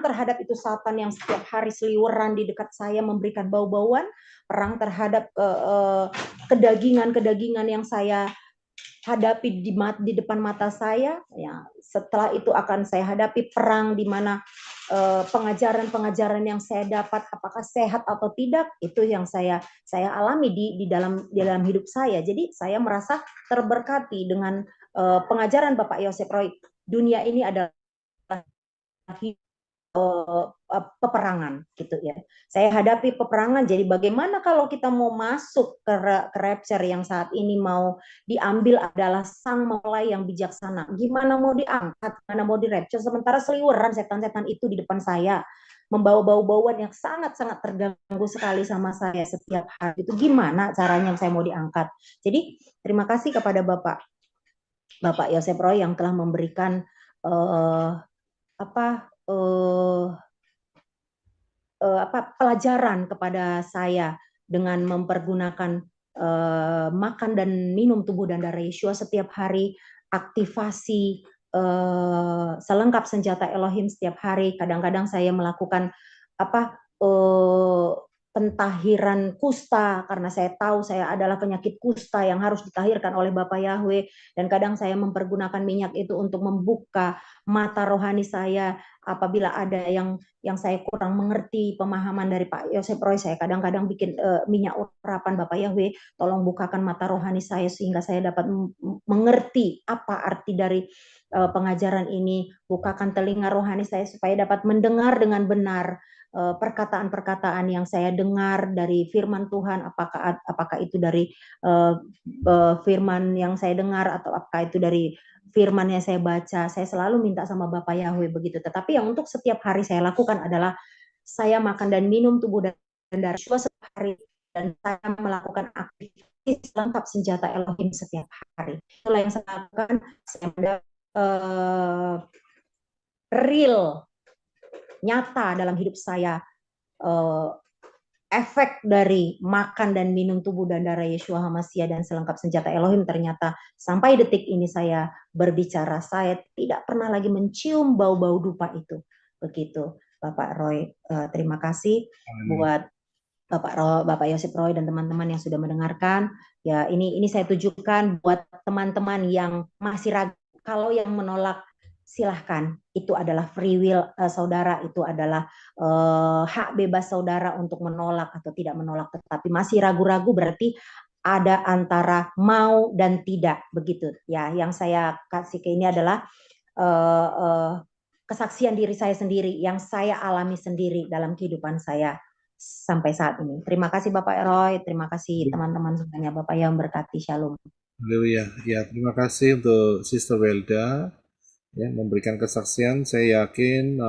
terhadap itu Satan yang setiap hari seliweran di dekat saya memberikan bau-bauan, perang terhadap kedagingan yang saya hadapi di depan mata saya. Ya, setelah itu akan saya hadapi perang di mana pengajaran yang saya dapat apakah sehat atau tidak, itu yang saya alami di dalam hidup saya. Jadi saya merasa terberkati dengan pengajaran Bapak Yosef Roy. Dunia ini adalah peperangan gitu ya. Saya hadapi peperangan. Jadi bagaimana kalau kita mau masuk ke rapture yang saat ini mau diambil adalah sang mempelai yang bijaksana. Gimana mau diangkat, gimana mau di rapture sementara seliweran setan-setan itu di depan saya membawa bau-bauan yang sangat-sangat terganggu sekali sama saya setiap hari. Itu gimana caranya saya mau diangkat? Jadi terima kasih kepada Bapak Yosef Roy yang telah memberikan pelajaran kepada saya dengan mempergunakan makan dan minum tubuh dan darah Yeshua setiap hari, aktivasi selengkap senjata Elohim setiap hari. Kadang-kadang saya melakukan pentahiran kusta karena saya tahu saya adalah penyakit kusta yang harus ditahirkan oleh Bapak Yahweh, dan kadang saya mempergunakan minyak itu untuk membuka mata rohani saya apabila ada yang saya kurang mengerti pemahaman dari Pak Yosef Roy. Saya kadang-kadang bikin minyak urapan, Bapak Yahweh tolong bukakan mata rohani saya sehingga saya dapat mengerti apa arti dari pengajaran ini, bukakan telinga rohani saya supaya dapat mendengar dengan benar perkataan-perkataan yang saya dengar dari firman Tuhan, apakah itu dari firman yang saya dengar atau apakah itu dari firman yang saya baca. Saya selalu minta sama Bapak Yahweh begitu. Tetapi yang untuk setiap hari saya lakukan adalah saya makan dan minum tubuh dan darah Yeshua setiap hari, dan saya melakukan aktivitas lengkap senjata Elohim setiap hari. Itulah yang saya lakukan. Saya real nyata dalam hidup saya efek dari makan dan minum tubuh dan darah Yeshua HaMashiach dan selengkap senjata Elohim. Ternyata sampai detik ini saya berbicara, saya tidak pernah lagi mencium bau-bau dupa itu. Begitu Bapak Roy. Terima kasih buat Bapak Yosef Roy dan teman-teman yang sudah mendengarkan. Ya, ini saya tujukan buat teman-teman yang masih ragu. Kalau yang menolak silahkan, itu adalah free will saudara, itu adalah hak bebas saudara untuk menolak atau tidak menolak. Tetapi masih ragu-ragu berarti ada antara mau dan tidak, begitu ya. Yang saya kasih ke ini adalah kesaksian diri saya sendiri yang saya alami sendiri dalam kehidupan saya sampai saat ini. Terima kasih Bapak Roy, terima kasih teman-teman semuanya. Bapak yang berkati, shalom. Haleluya. Ya, terima kasih untuk Sister Welda ya memberikan kesaksian. Saya yakin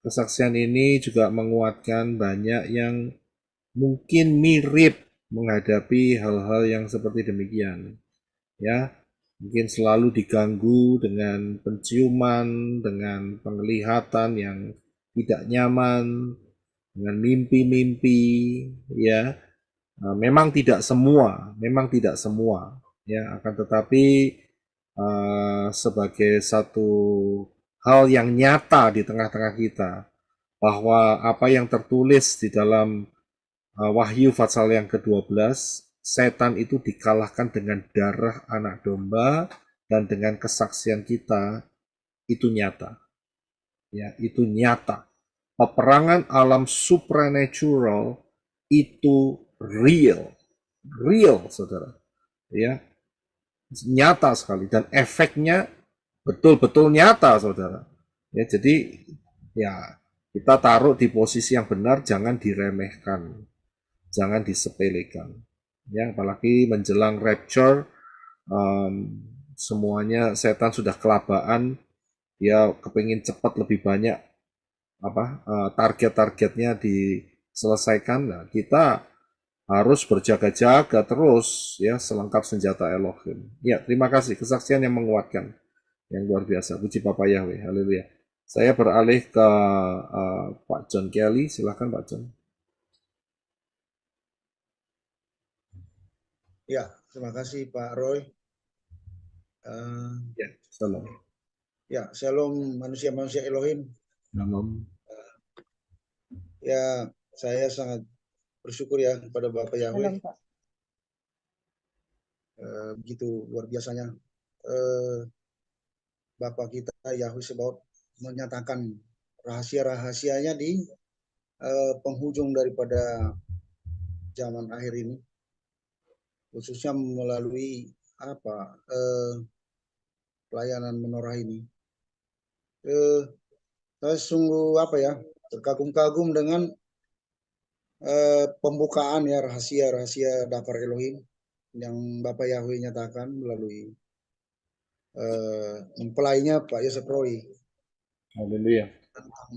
kesaksian ini juga menguatkan banyak yang mungkin mirip menghadapi hal-hal yang seperti demikian. Ya, mungkin selalu diganggu dengan penciuman, dengan penglihatan yang tidak nyaman, dengan mimpi-mimpi, ya. Memang tidak semua, ya, akan tetapi sebagai satu hal yang nyata di tengah-tengah kita, bahwa apa yang tertulis di dalam Wahyu pasal yang ke-12, setan itu dikalahkan dengan darah anak domba dan dengan kesaksian kita, itu nyata. Ya, itu nyata. Peperangan alam supernatural itu real, saudara. Ya, nyata sekali dan efeknya betul-betul nyata, saudara. Ya, jadi ya kita taruh di posisi yang benar, jangan diremehkan, jangan disepelekan. Ya, apalagi menjelang rapture, semuanya setan sudah kelabaan, dia kepingin cepat lebih banyak target-targetnya diselesaikan. Nah, kita harus berjaga-jaga terus ya, selengkap senjata Elohim. Ya, terima kasih kesaksian yang menguatkan, yang luar biasa. Puji Bapak Yahweh, haleluya. Saya beralih ke Pak John Kelly, silakan Pak John. Ya, terima kasih Pak Roy. Ya, shalom. Ya, shalom manusia-manusia Elohim. Shalom. Ya, saya sangat bersyukur ya kepada Bapak Yahweh. Begitu luar biasanya Bapak kita Yahweh Sebaot menyatakan rahasia-rahasianya di penghujung daripada zaman akhir ini, khususnya melalui pelayanan menorah ini. Saya sungguh terkagum-kagum dengan pembukaan ya rahasia-rahasia daftar Elohim yang Bapak Yahweh nyatakan melalui mempelainya Pak Yosef Roy. Haleluya.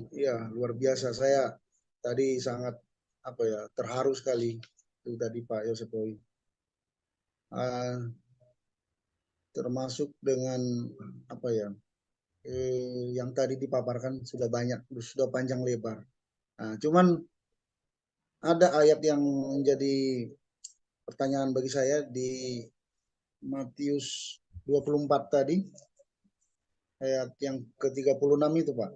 Ya, luar biasa. Saya tadi sangat terharu sekali itu tadi Pak Yosef Roy. Termasuk dengan yang tadi dipaparkan sudah banyak, sudah panjang lebar. Nah, cuman ada ayat yang menjadi pertanyaan bagi saya di Matius 24 tadi, ayat yang ke-36 itu Pak.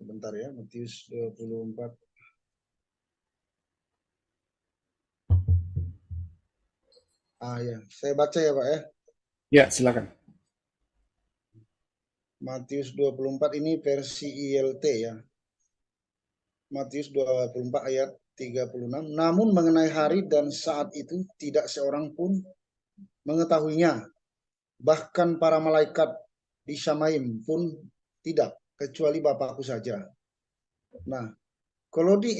Sebentar ya, Matius 24. Ya, saya baca ya Pak ya. Ya, silakan. Matius 24 ini versi ILT ya. Matius 24 ayat 36. Namun mengenai hari dan saat itu tidak seorang pun mengetahuinya. Bahkan para malaikat di Syamaim pun tidak, kecuali Bapakku saja. Nah, kalau di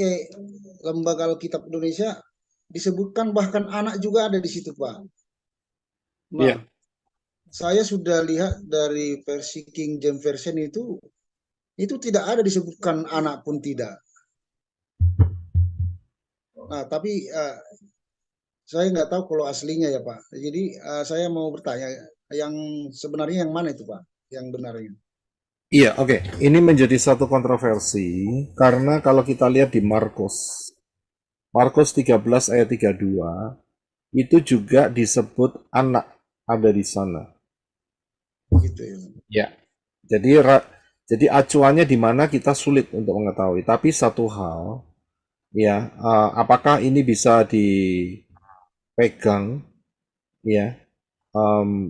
Lembaga Alkitab Indonesia disebutkan bahkan anak juga ada di situ Pak. Nah, Iya. saya sudah lihat dari versi King James Version itu tidak ada disebutkan anak pun tidak. Nah, tapi saya nggak tahu kalau aslinya ya Pak. Jadi saya mau bertanya, yang sebenarnya yang mana itu Pak? Yang benarnya? Iya, oke. Ini menjadi satu kontroversi karena kalau kita lihat di Markus 13 ayat 32 itu juga disebut anak ada di sana. Gitu ya. Ya. Jadi acuannya di mana kita sulit untuk mengetahui. Tapi satu hal, ya, apakah ini bisa dipegang, ya,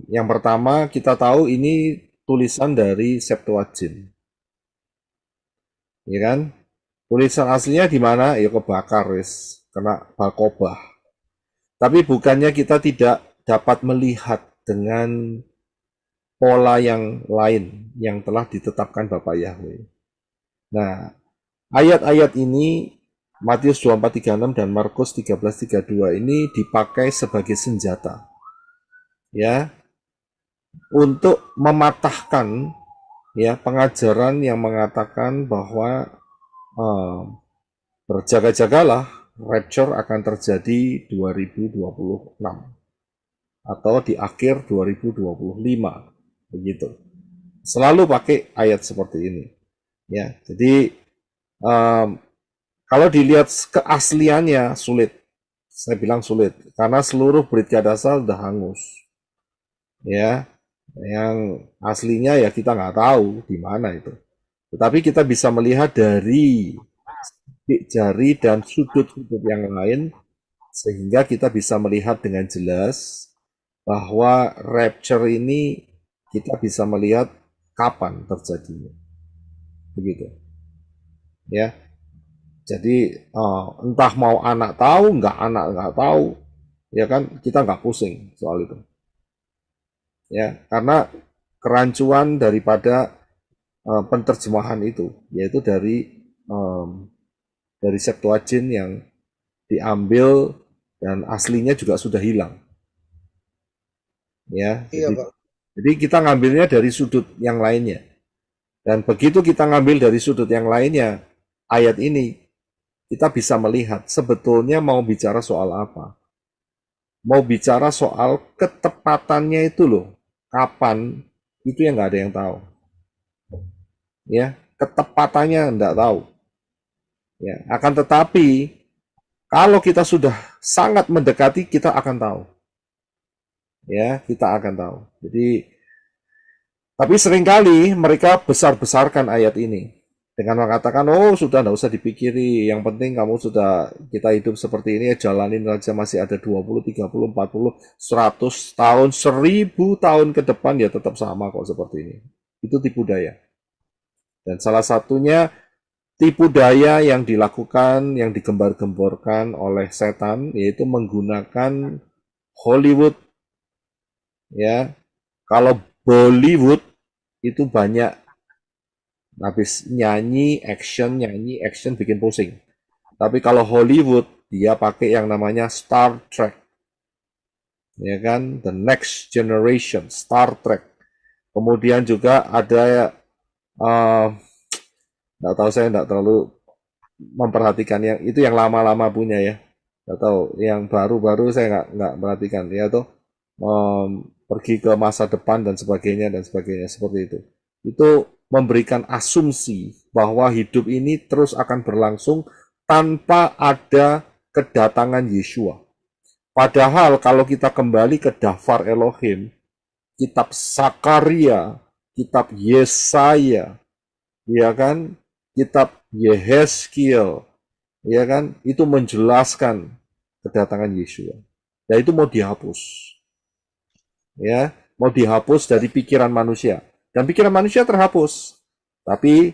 Yang pertama kita tahu ini tulisan dari Septuagint, ya kan? Tulisan aslinya di mana? Ya kebakar, wis kena bakobah. Tapi bukannya kita tidak dapat melihat dengan pola yang lain yang telah ditetapkan Bapak Yahweh. Nah, ayat-ayat ini Matius 24:36 dan Markus 13:32 ini dipakai sebagai senjata, ya, untuk mematahkan ya pengajaran yang mengatakan bahwa berjaga-jagalah, rapture akan terjadi 2026 atau di akhir 2025, begitu. Selalu pakai ayat seperti ini, ya. Jadi kalau dilihat keasliannya sulit, saya bilang sulit, karena seluruh Brit Kadasa udah hangus, ya. Yang aslinya ya kita nggak tahu di mana itu. Tetapi kita bisa melihat dari jari dan sudut-sudut yang lain, sehingga kita bisa melihat dengan jelas bahwa rapture ini kita bisa melihat kapan terjadinya, begitu, ya. Jadi entah mau anak tahu, anak nggak tahu, ya kan, kita nggak pusing soal itu, ya, karena kerancuan daripada penterjemahan itu, yaitu dari Septuagint yang diambil dan aslinya juga sudah hilang, ya. Iya, Jadi, Pak. jadi kita ngambilnya dari sudut yang lainnya, dan begitu kita ngambil dari sudut yang lainnya, ayat ini kita bisa melihat sebetulnya mau bicara soal apa. Mau bicara soal ketepatannya itu loh, kapan, itu yang nggak ada yang tahu, ya, ketepatannya nggak tahu, ya. Akan tetapi kalau kita sudah sangat mendekati, kita akan tahu, ya, kita akan tahu. Jadi, tapi seringkali mereka besar-besarkan ayat ini dengan mengatakan, oh sudah nggak usah dipikiri, yang penting kamu sudah, kita hidup seperti ini ya, jalanin aja, masih ada 20, 30, 40, 100 tahun, 1000 tahun ke depan ya tetap sama kok seperti ini. Itu tipu daya. Dan salah satunya tipu daya yang dilakukan, yang digembar-gemborkan oleh setan, yaitu menggunakan Hollywood, ya. Kalau Bollywood itu banyak habis nyanyi action bikin pusing. Tapi kalau Hollywood dia pakai yang namanya Star Trek, ya kan, The Next Generation, Star Trek. Kemudian juga ada nggak tahu, saya nggak terlalu memperhatikan yang itu, yang lama-lama punya ya, nggak tahu, yang baru-baru saya nggak perhatikan ya tuh, pergi ke masa depan dan sebagainya seperti itu memberikan asumsi bahwa hidup ini terus akan berlangsung tanpa ada kedatangan Yeshua. Padahal kalau kita kembali ke Dafar Elohim, kitab Sakaria, kitab Yesaya, ya kan, kitab Yehezkiel, ya kan, itu menjelaskan kedatangan Yeshua. Dan itu mau dihapus, ya, mau dihapus dari pikiran manusia, dan pikiran manusia terhapus. Tapi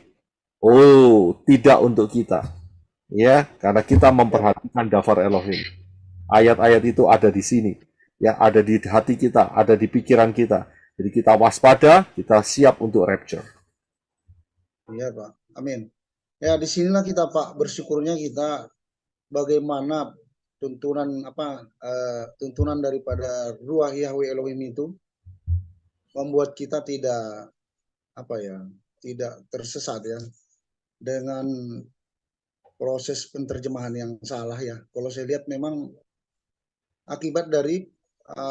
tidak untuk kita, ya, karena kita memperhatikan Dafar Elohim. Ayat-ayat itu ada di sini, ya, ada di hati kita, ada di pikiran kita. Jadi kita waspada, kita siap untuk rapture. Iya, Pak. Amin. Ya, disinilah kita, Pak, bersyukurnya kita bagaimana tuntunan daripada Ruach Yahweh Elohim itu membuat kita tidak tersesat ya dengan proses penterjemahan yang salah ya. Kalau saya lihat memang akibat dari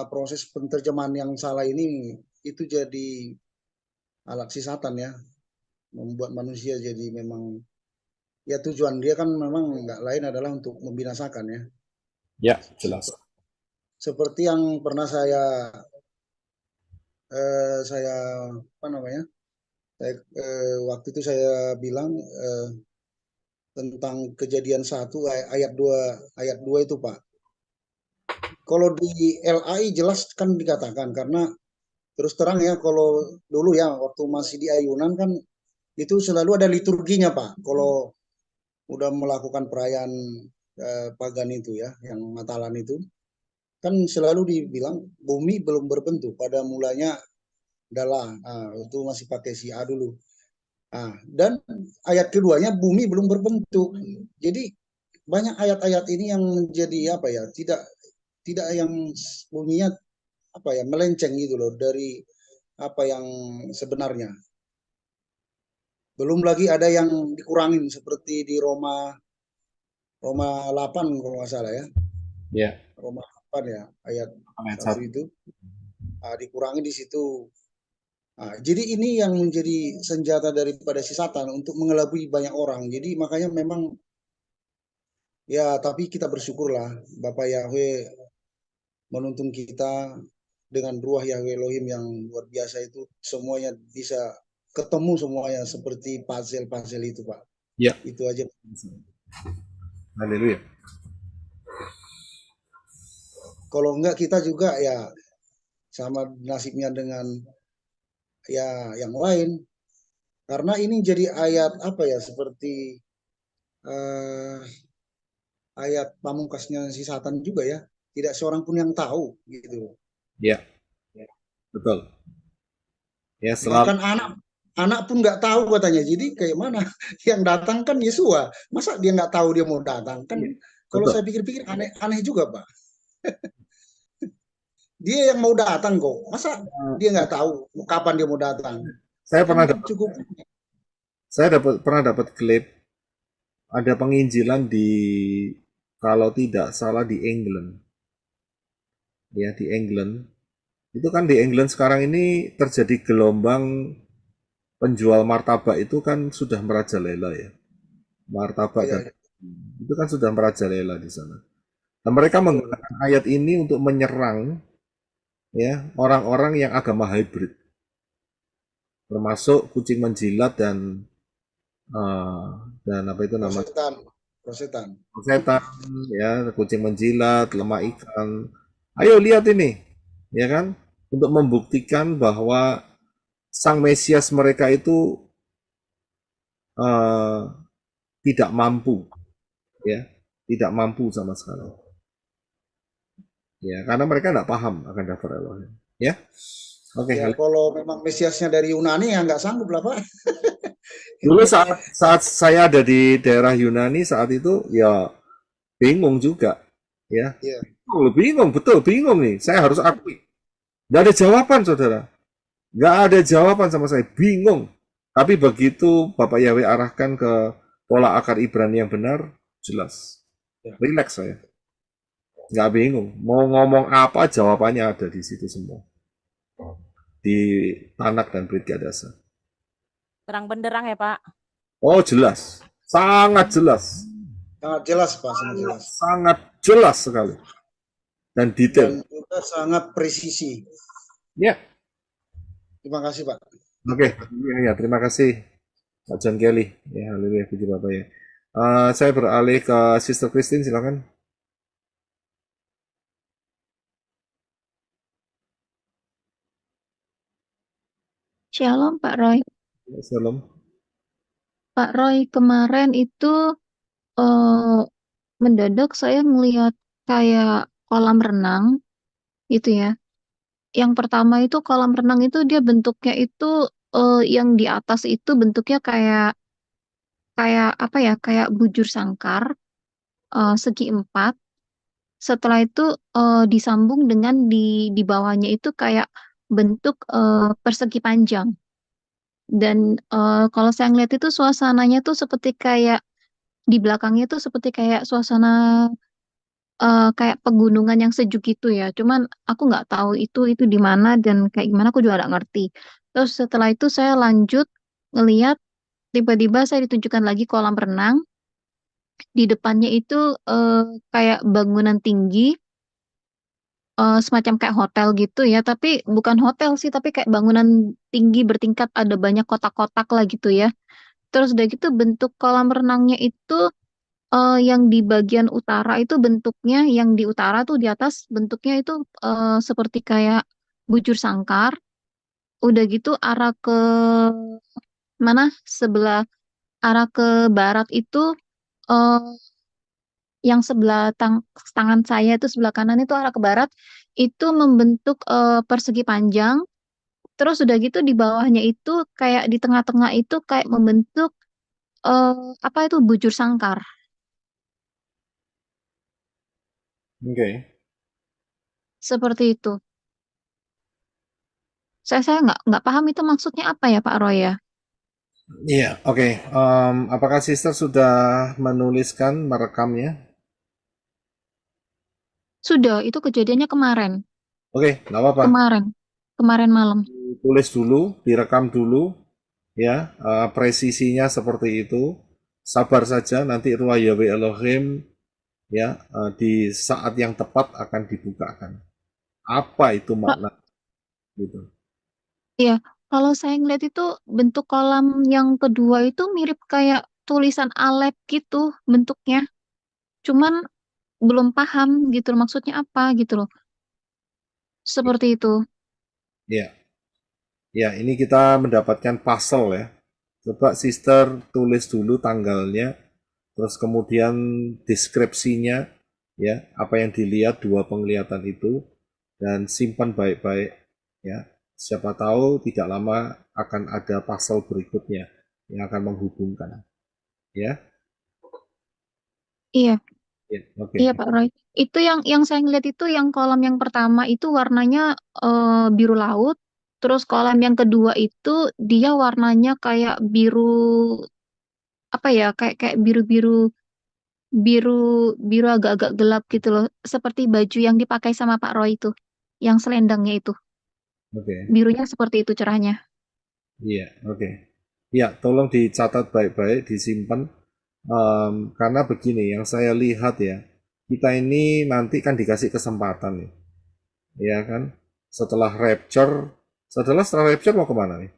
proses penterjemahan yang salah ini itu jadi alat si Satan ya, membuat manusia jadi memang ya tujuan dia kan memang nggak lain adalah untuk membinasakan ya. Ya, jelas. Seperti yang pernah saya waktu itu saya bilang tentang Kejadian 1 ayat 2 itu, Pak. Kalau di LAI jelas kan dikatakan, karena terus terang ya, kalau dulu ya waktu masih di ayunan kan itu selalu ada liturginya Pak. Kalau udah melakukan perayaan pagan itu ya, yang Natalan itu kan selalu dibilang bumi belum berbentuk. Pada mulanya adalah itu masih pakai si A dulu. Dan ayat keduanya bumi belum berbentuk. Jadi banyak ayat-ayat ini yang menjadi apa ya, tidak yang bunyinya apa ya, melenceng gitu loh dari apa yang sebenarnya. Belum lagi ada yang dikurangin seperti di Roma 8 kalau nggak salah ya. Ya, Roma 8 ya, ayat ayat 1 1. itu dikurangi di situ. Jadi ini yang menjadi senjata daripada si Satan untuk mengelabui banyak orang. Jadi makanya memang ya, tapi kita bersyukurlah Bapak Yahweh menuntun kita dengan ruah Yahweh Elohim yang luar biasa itu, semuanya bisa ketemu semuanya seperti puzzle-puzzle itu Pak. Ya, Itu aja. haleluya. Kalau enggak kita juga ya sama nasibnya dengan ya yang lain. Karena ini jadi ayat apa ya, seperti ayat pamungkasnya si Satan juga ya. Tidak seorang pun yang tahu gitu. Ya, betul. Ya, selalu. Bahkan anak pun nggak tahu katanya. Jadi kayak mana? Yang datang kan Yesua. Masa dia nggak tahu dia mau datang? Kan kalau Betul. saya pikir-pikir aneh juga Pak. Dia yang mau datang kok. Masa dia nggak tahu kapan dia mau datang? Saya Kan pernah dapat cukup. pernah dapat klip ada penginjilan di, kalau tidak salah, di England. Ya, di England. Itu kan di England sekarang ini terjadi gelombang penjual martabak itu kan sudah merajalela ya. Martabak Ya, dan ya. itu kan sudah merajalela di sana. Dan mereka menggunakan ayat ini untuk menyerang ya orang-orang yang agama hybrid, termasuk kucing menjilat dan apa itu namanya, Prosetan. setan ya, kucing menjilat, lemah ikan. Ayo lihat ini, ya kan, untuk membuktikan bahwa sang Mesias mereka itu tidak mampu, ya, tidak mampu sama sekali. Ya, karena mereka tidak paham akan daftar Elohim. Ya, oke. Ya, kalau memang Mesiasnya dari Yunani ya nggak sanggup lah Pak. Dulu saat saya ada di daerah Yunani saat itu ya bingung juga, ya. Iya. Bingung, betul bingung nih. Saya harus akui. Nggak ada jawaban, saudara. Nggak ada jawaban sama saya. Bingung. Tapi begitu Bapak Yahweh arahkan ke pola akar Ibrani yang benar, jelas. Relax saya. Nggak bingung. Mau ngomong apa, jawabannya ada di situ semua. Di Tanak dan Brit Gadasa. Terang benderang ya Pak. Oh jelas. Sangat jelas. Sangat jelas Pak, sangat jelas. Sangat jelas sekali. Dan detail. Dan juga sangat presisi. Ya. Terima kasih Pak. Oke, ya, terima kasih Pak John Kelly. Ya, haleluya, puji Bapak ya. Saya beralih ke Sister Christine, silakan. Shalom Pak Roy. Shalom. Pak Roy, kemarin itu mendadak saya melihat kayak kolam renang gitu ya. Yang pertama itu kolam renang itu dia bentuknya itu yang di atas itu bentuknya kayak apa ya? Kayak bujur sangkar segi 4. Setelah itu disambung dengan di bawahnya itu kayak bentuk persegi panjang. Dan kalau saya ngeliat itu suasananya tuh seperti kayak di belakangnya tuh seperti kayak suasana kayak pegunungan yang sejuk gitu ya. Cuman aku nggak tahu itu di mana dan kayak gimana aku juga nggak ngerti. Terus setelah itu saya lanjut ngeliat tiba-tiba saya ditunjukkan lagi kolam renang. Di depannya itu kayak bangunan tinggi semacam kayak hotel gitu ya. Tapi bukan hotel sih, tapi kayak bangunan tinggi bertingkat ada banyak kotak-kotak lah gitu ya. Terus udah gitu bentuk kolam renangnya itu yang di bagian utara itu bentuknya, yang di utara tuh di atas bentuknya itu seperti kayak bujur sangkar. Udah gitu arah ke mana? Sebelah arah ke barat itu eh, yang sebelah tangan saya itu sebelah kanan itu arah ke barat itu membentuk persegi panjang. Terus udah gitu di bawahnya itu kayak di tengah-tengah itu kayak membentuk apa itu bujur sangkar. Oke. Seperti itu. Saya nggak paham itu maksudnya apa ya Pak Roy ya. Iya, oke. Apakah sister sudah menuliskan, merekamnya? Sudah, itu kejadiannya kemarin. Oke, nggak apa-apa. Kemarin malam. Tulis dulu, direkam dulu, ya. Presisinya seperti itu. Sabar saja, nanti Ruah Yahweh Elohim, ya, di saat yang tepat akan dibukakan. Apa itu Pak, makna? Gitu. iya, kalau saya ngeliat itu bentuk kolam yang kedua itu mirip kayak tulisan Alep gitu bentuknya. Cuman belum paham gitu loh, maksudnya apa gitu loh. Seperti itu. Ya, ya, ini kita mendapatkan puzzle ya. Coba sister tulis dulu tanggalnya, terus kemudian deskripsinya, ya, apa yang dilihat dua penglihatan itu, dan simpan baik-baik, ya. Siapa tahu tidak lama akan ada puzzle berikutnya yang akan menghubungkan, ya. Iya, Ya, oke. iya Pak Roy. Itu yang saya ngeliat itu yang kolam yang pertama itu warnanya biru laut. Terus kolam yang kedua itu dia warnanya kayak biru apa ya kayak kayak biru-biru biru biru agak-agak gelap gitu loh seperti baju yang dipakai sama Pak Roy itu yang selendangnya itu Oke. birunya seperti itu cerahnya. Iya, oke. Ya, tolong dicatat baik-baik, disimpan. Karena begini, yang saya lihat ya, kita ini nanti kan dikasih kesempatan nih, ya kan? Setelah setelah rapture mau kemana nih?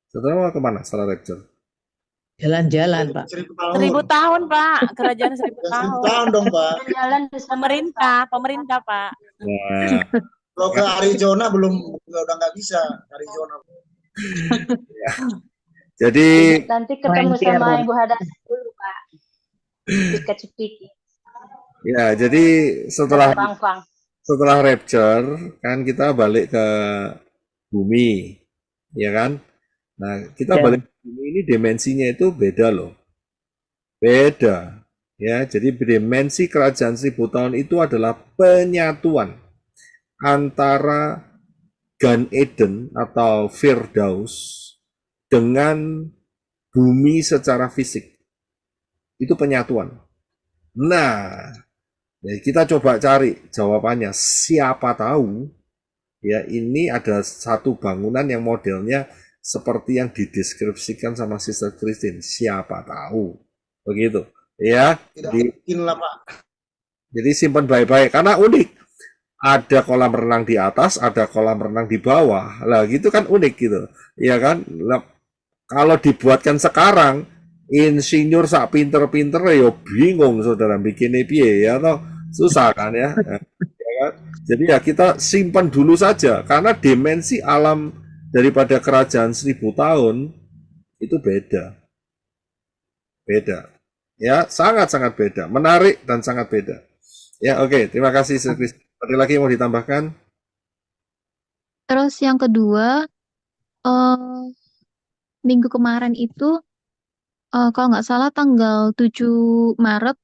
Setelah mau kemana setelah rapture? Jalan-jalan, Pak. 1000 tahun, Pak. Kerajaan 1000 Ya, 1000 tahun. tahun dong, Pak. Jalan di sana. Pemerintah, Pak. Nah, Kalau ke Arizona belum, udah nggak bisa. Arizona. jadi Nanti ketemu Lengker, sama Pak. Ibu Hadas dulu, Pak. Cipika-cipiki. ya, jadi setelah Fang-fang. setelah rapture kan kita balik ke bumi, ya kan? Nah, kita Ya. balik ke bumi ini dimensinya itu beda loh. Beda. Ya, jadi dimensi kerajaan 1000 tahun itu adalah penyatuan antara Gan Eden atau Firdaus dengan bumi secara fisik. Itu penyatuan. Nah, ya kita coba cari jawabannya. Siapa tahu ya ini ada satu bangunan yang modelnya seperti yang dideskripsikan sama Sister Christine. Siapa tahu. Begitu. Ya, Tidak mungkin lah, Pak. jadi simpan baik-baik karena unik. Ada kolam renang di atas, ada kolam renang di bawah. Lah gitu kan unik gitu. Ya kan? Lah, kalau dibuatkan sekarang, insinyur sak pinter-pinter ya bingung saudara bikin piye ya toh susah kan ya. Ya kan? Jadi ya kita simpan dulu saja karena dimensi alam daripada kerajaan 1000 tahun itu beda. Beda. Ya, sangat-sangat beda. Menarik dan sangat beda. Ya, oke. Terima kasih, Sir Chris. Ada lagi yang mau ditambahkan? Terus yang kedua minggu kemarin itu kalau nggak salah tanggal 7 Maret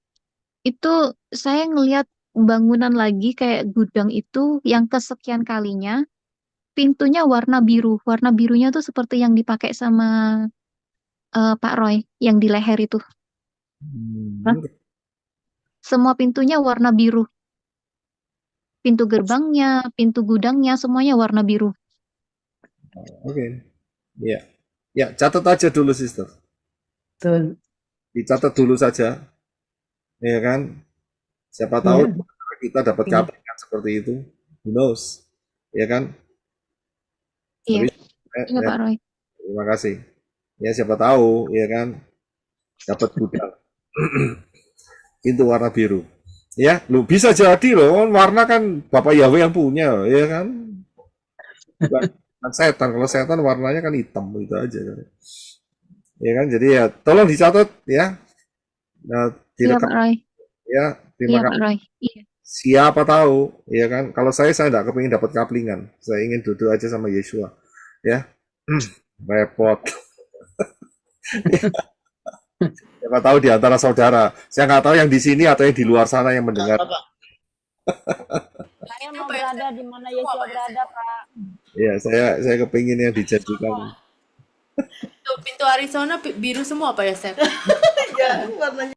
itu saya ngelihat bangunan lagi kayak gudang itu yang kesekian kalinya pintunya warna biru. Warna birunya tuh seperti yang dipakai sama Pak Roy yang di leher itu. Hah? Semua pintunya warna biru. Pintu gerbangnya, pintu gudangnya semuanya warna biru. Oke. Ya. Ya, catat aja dulu, Sister. Betul. Dicatat dulu saja. Ya kan? Siapa tahu Iya. kita dapat Iya. kabar seperti itu. Who knows? Ya kan? Iya, Serius? iya Pak Roy. Terima kasih. Ya, siapa tahu, ya kan? dapat gudang. Pintu warna biru. Ya, lu bisa jadi loh, warna kan Bapak Yahweh yang punya, ya kan? Bukan setan, kalau setan warnanya kan hitam gitu aja kan. Ya kan, jadi ya tolong dicatat ya. Nah, Iya direkam Pak Roy. ya. Terima Iya Pak kasih. Roy. Iya. Siapa tahu, ya kan? Kalau saya nggak kepingin dapat kaplingan. Saya ingin duduk aja sama Yesua, ya. Repot. Siapa tahu di antara saudara. Saya nggak tahu yang di sini atau yang di luar sana yang mendengar. Saya mau berada di mana Yesua berada, Pak. Ya, saya kepingin yang dijadikan. Pintu Arizona biru semua Pak Yosef. Ya, warnanya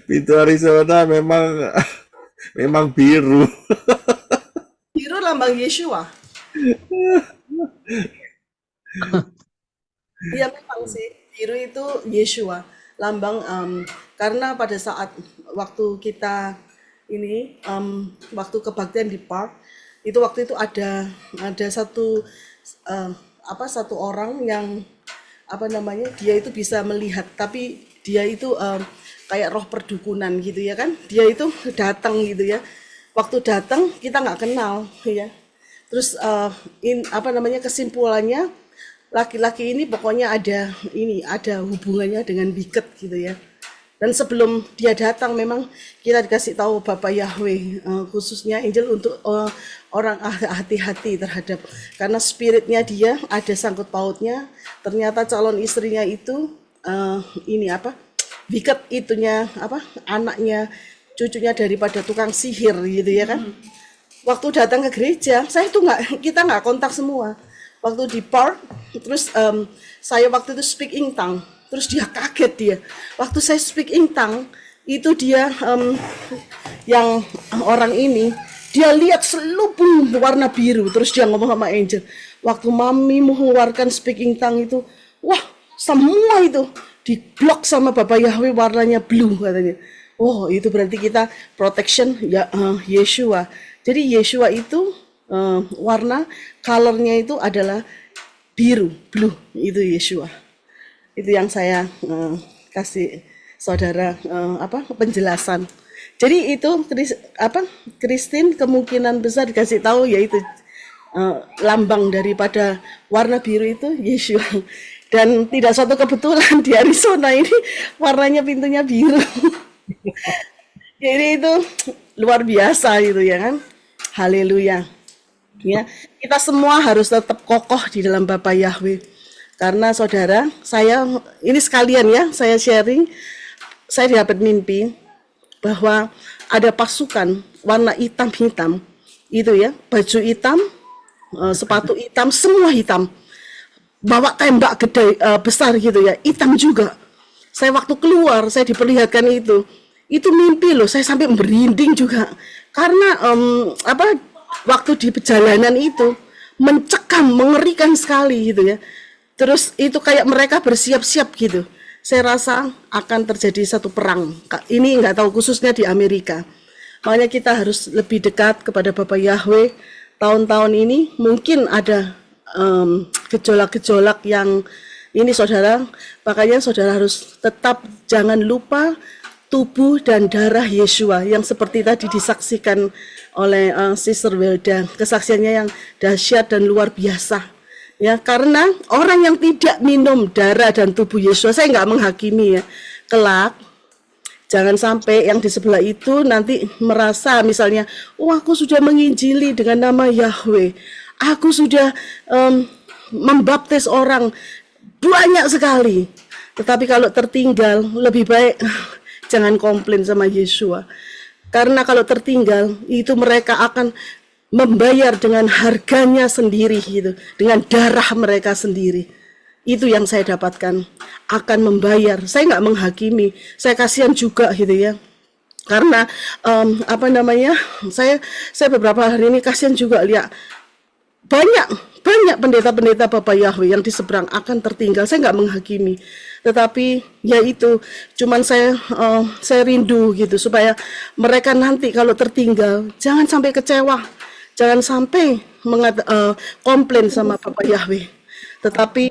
Pintu Arizona memang biru. biru lambang Yeshua. Iya memang sih, biru itu Yeshua, lambang karena pada saat waktu kita ini waktu kebaktian di park itu waktu itu ada satu satu orang yang dia itu bisa melihat, tapi dia itu kayak roh perdukunan gitu ya kan, dia itu datang gitu ya, waktu datang kita nggak kenal ya, terus kesimpulannya laki-laki ini pokoknya ada hubungannya dengan wicked gitu ya. Dan sebelum dia datang memang kita dikasih tahu Bapak Yahweh, khususnya Angel untuk orang hati-hati terhadap, karena spiritnya dia ada sangkut pautnya. Ternyata calon istrinya itu wicked itunya anaknya, cucunya daripada tukang sihir gitu ya kan. Waktu datang ke gereja, kita nggak kontak semua. Waktu di park, terus saya waktu itu speak in tongue. Terus dia kaget dia. Waktu saya speak in tongue, itu dia yang orang ini, dia lihat selubung warna biru. Terus dia ngomong sama Angel, waktu mami mengeluarkan speak in tongue itu, wah semua itu diblok sama Bapak Yahweh warnanya blue katanya. Oh itu berarti kita protection ya Yeshua. Jadi Yeshua itu warna colornya itu adalah biru, blue, itu Yeshua. Itu yang saya kasih saudara penjelasan. Jadi itu Christine kemungkinan besar dikasih tahu yaitu lambang daripada warna biru itu Yeshua. Dan tidak suatu kebetulan di Arizona ini warnanya pintunya biru. Jadi itu luar biasa gitu ya kan. Haleluya. Ya, kita semua harus tetap kokoh di dalam Bapak Yahweh. Karena saudara, saya ini sekalian ya, saya sharing, saya dapat mimpi bahwa ada pasukan warna hitam-hitam, itu ya, baju hitam, sepatu hitam, semua hitam, bawa tembak gede besar gitu ya, hitam juga. Saya waktu keluar, saya diperlihatkan itu mimpi loh, saya sampai merinding juga, karena waktu di perjalanan itu mencekam, mengerikan sekali gitu ya. Terus itu kayak mereka bersiap-siap gitu. Saya rasa akan terjadi satu perang. Ini nggak tahu khususnya di Amerika. Makanya kita harus lebih dekat kepada Bapak Yahweh. Tahun-tahun ini mungkin ada gejolak-gejolak yang ini saudara. Makanya saudara harus tetap jangan lupa tubuh dan darah Yeshua yang seperti tadi disaksikan oleh Sister Welda. Kesaksiannya yang dahsyat dan luar biasa. Ya, karena orang yang tidak minum darah dan tubuh Yesus, saya nggak menghakimi ya, kelak jangan sampai yang di sebelah itu nanti merasa misalnya, aku sudah menginjili dengan nama Yahweh, aku sudah membaptis orang banyak sekali, tetapi kalau tertinggal lebih baik jangan komplain sama Yeshua, karena kalau tertinggal itu mereka akan membayar dengan harganya sendiri gitu, dengan darah mereka sendiri. Itu yang saya dapatkan, akan membayar. Saya nggak menghakimi, saya kasihan juga gitu ya. Karena saya beberapa hari ini kasihan juga lihat banyak pendeta-pendeta Bapak Yahweh yang di seberang akan tertinggal. Saya nggak menghakimi, tetapi ya itu cuman saya rindu gitu supaya mereka nanti kalau tertinggal jangan sampai kecewa. Jangan sampai komplain sama Bapak Yahweh. Tetapi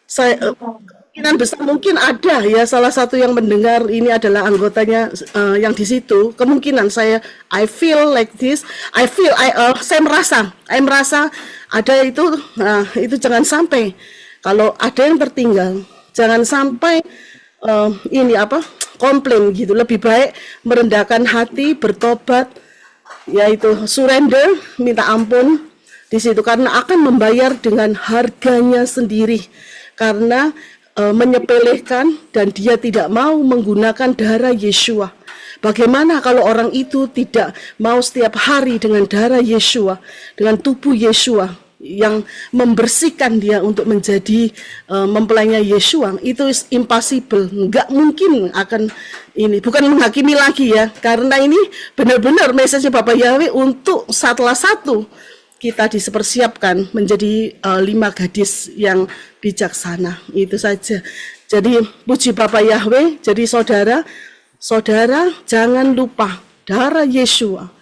saya kemungkinan besar mungkin ada ya salah satu yang mendengar ini adalah anggotanya yang di situ. Kemungkinan I feel like this. Saya merasa ada itu. Itu jangan sampai kalau ada yang tertinggal, jangan sampai komplain gitu. Lebih baik merendahkan hati, bertobat, yaitu surrender, minta ampun di situ, karena akan membayar dengan harganya sendiri, karena menyepelekan dan dia tidak mau menggunakan darah Yeshua. Bagaimana kalau orang itu tidak mau setiap hari dengan darah Yeshua, dengan tubuh Yeshua yang membersihkan dia untuk menjadi mempelainya Yeshua? Itu is impossible, nggak mungkin akan ini. Bukan menghakimi lagi ya, karena ini benar-benar message Bapak Yahweh untuk setelah satu kita dipersiapkan menjadi 5 gadis yang bijaksana. Itu saja. Jadi puji Bapak Yahweh. Jadi saudara jangan lupa darah Yeshua.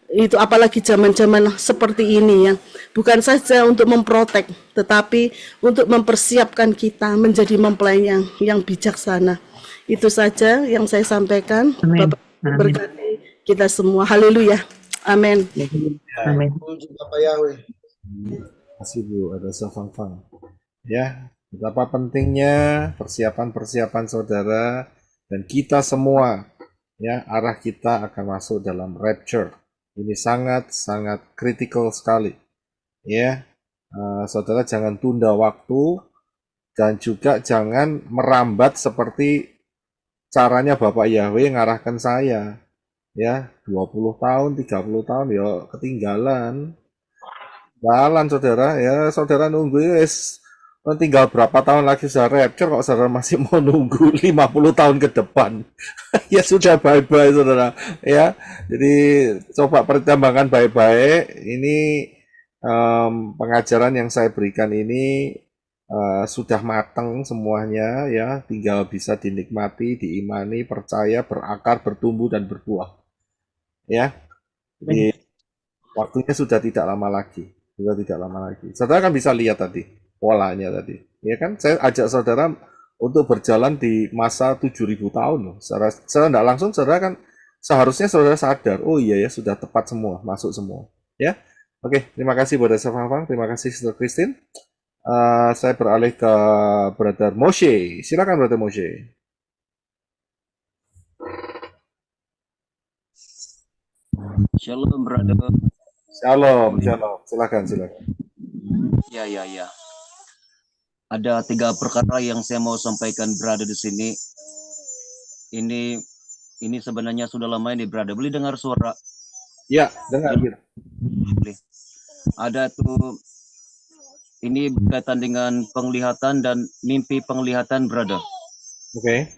Itu apalagi zaman-zaman seperti ini ya, bukan saja untuk memprotek, tetapi untuk mempersiapkan kita menjadi mempelai yang bijaksana. Itu saja yang saya sampaikan. Amin. Bapak berkati kita semua. Haleluya. Amin. Amin. Puji Bapak Yahweh. Terima kasih Bu, ada Safang. Ya, betapa pentingnya persiapan-persiapan saudara dan kita semua. Ya, arah kita akan masuk dalam rapture. Ini sangat kritikal sekali. Ya, saudara jangan tunda waktu dan juga jangan merambat seperti caranya Bapak Yahweh ngarahkan saya. Ya, 20 tahun, 30 tahun ya ketinggalan. Jalan saudara, ya saudara nunggu tinggal berapa tahun lagi sudah rapture, kok saudara masih mau nunggu 50 tahun ke depan. Ya sudah, bye-bye saudara. Ya, jadi coba pertimbangkan baik-baik. Ini pengajaran yang saya berikan ini sudah matang semuanya ya, tinggal bisa dinikmati, diimani, percaya, berakar, bertumbuh dan berbuah. Ya, jadi waktunya sudah tidak lama lagi, Saudara kan bisa lihat tadi polanya tadi, ya kan? Saya ajak saudara untuk berjalan di masa 7.000 tahun loh. Secara tidak langsung saudara kan seharusnya saudara sadar, oh iya ya sudah tepat semua, masuk semua. Ya, oke, terima kasih Brother Safang, terima kasih Sister Christine. Saya beralih ke Brother Moshe. Silakan Brother Moshe. Shalom, brother. Shalom. Silakan. Ya. Ada 3 perkara yang saya mau sampaikan, brother, di sini. Ini sebenarnya sudah lama ini, brother. Boleh dengar suara? Ya, dengar. Boleh. Ada tuh, ini berkaitan dengan penglihatan dan mimpi penglihatan, brother. Oke.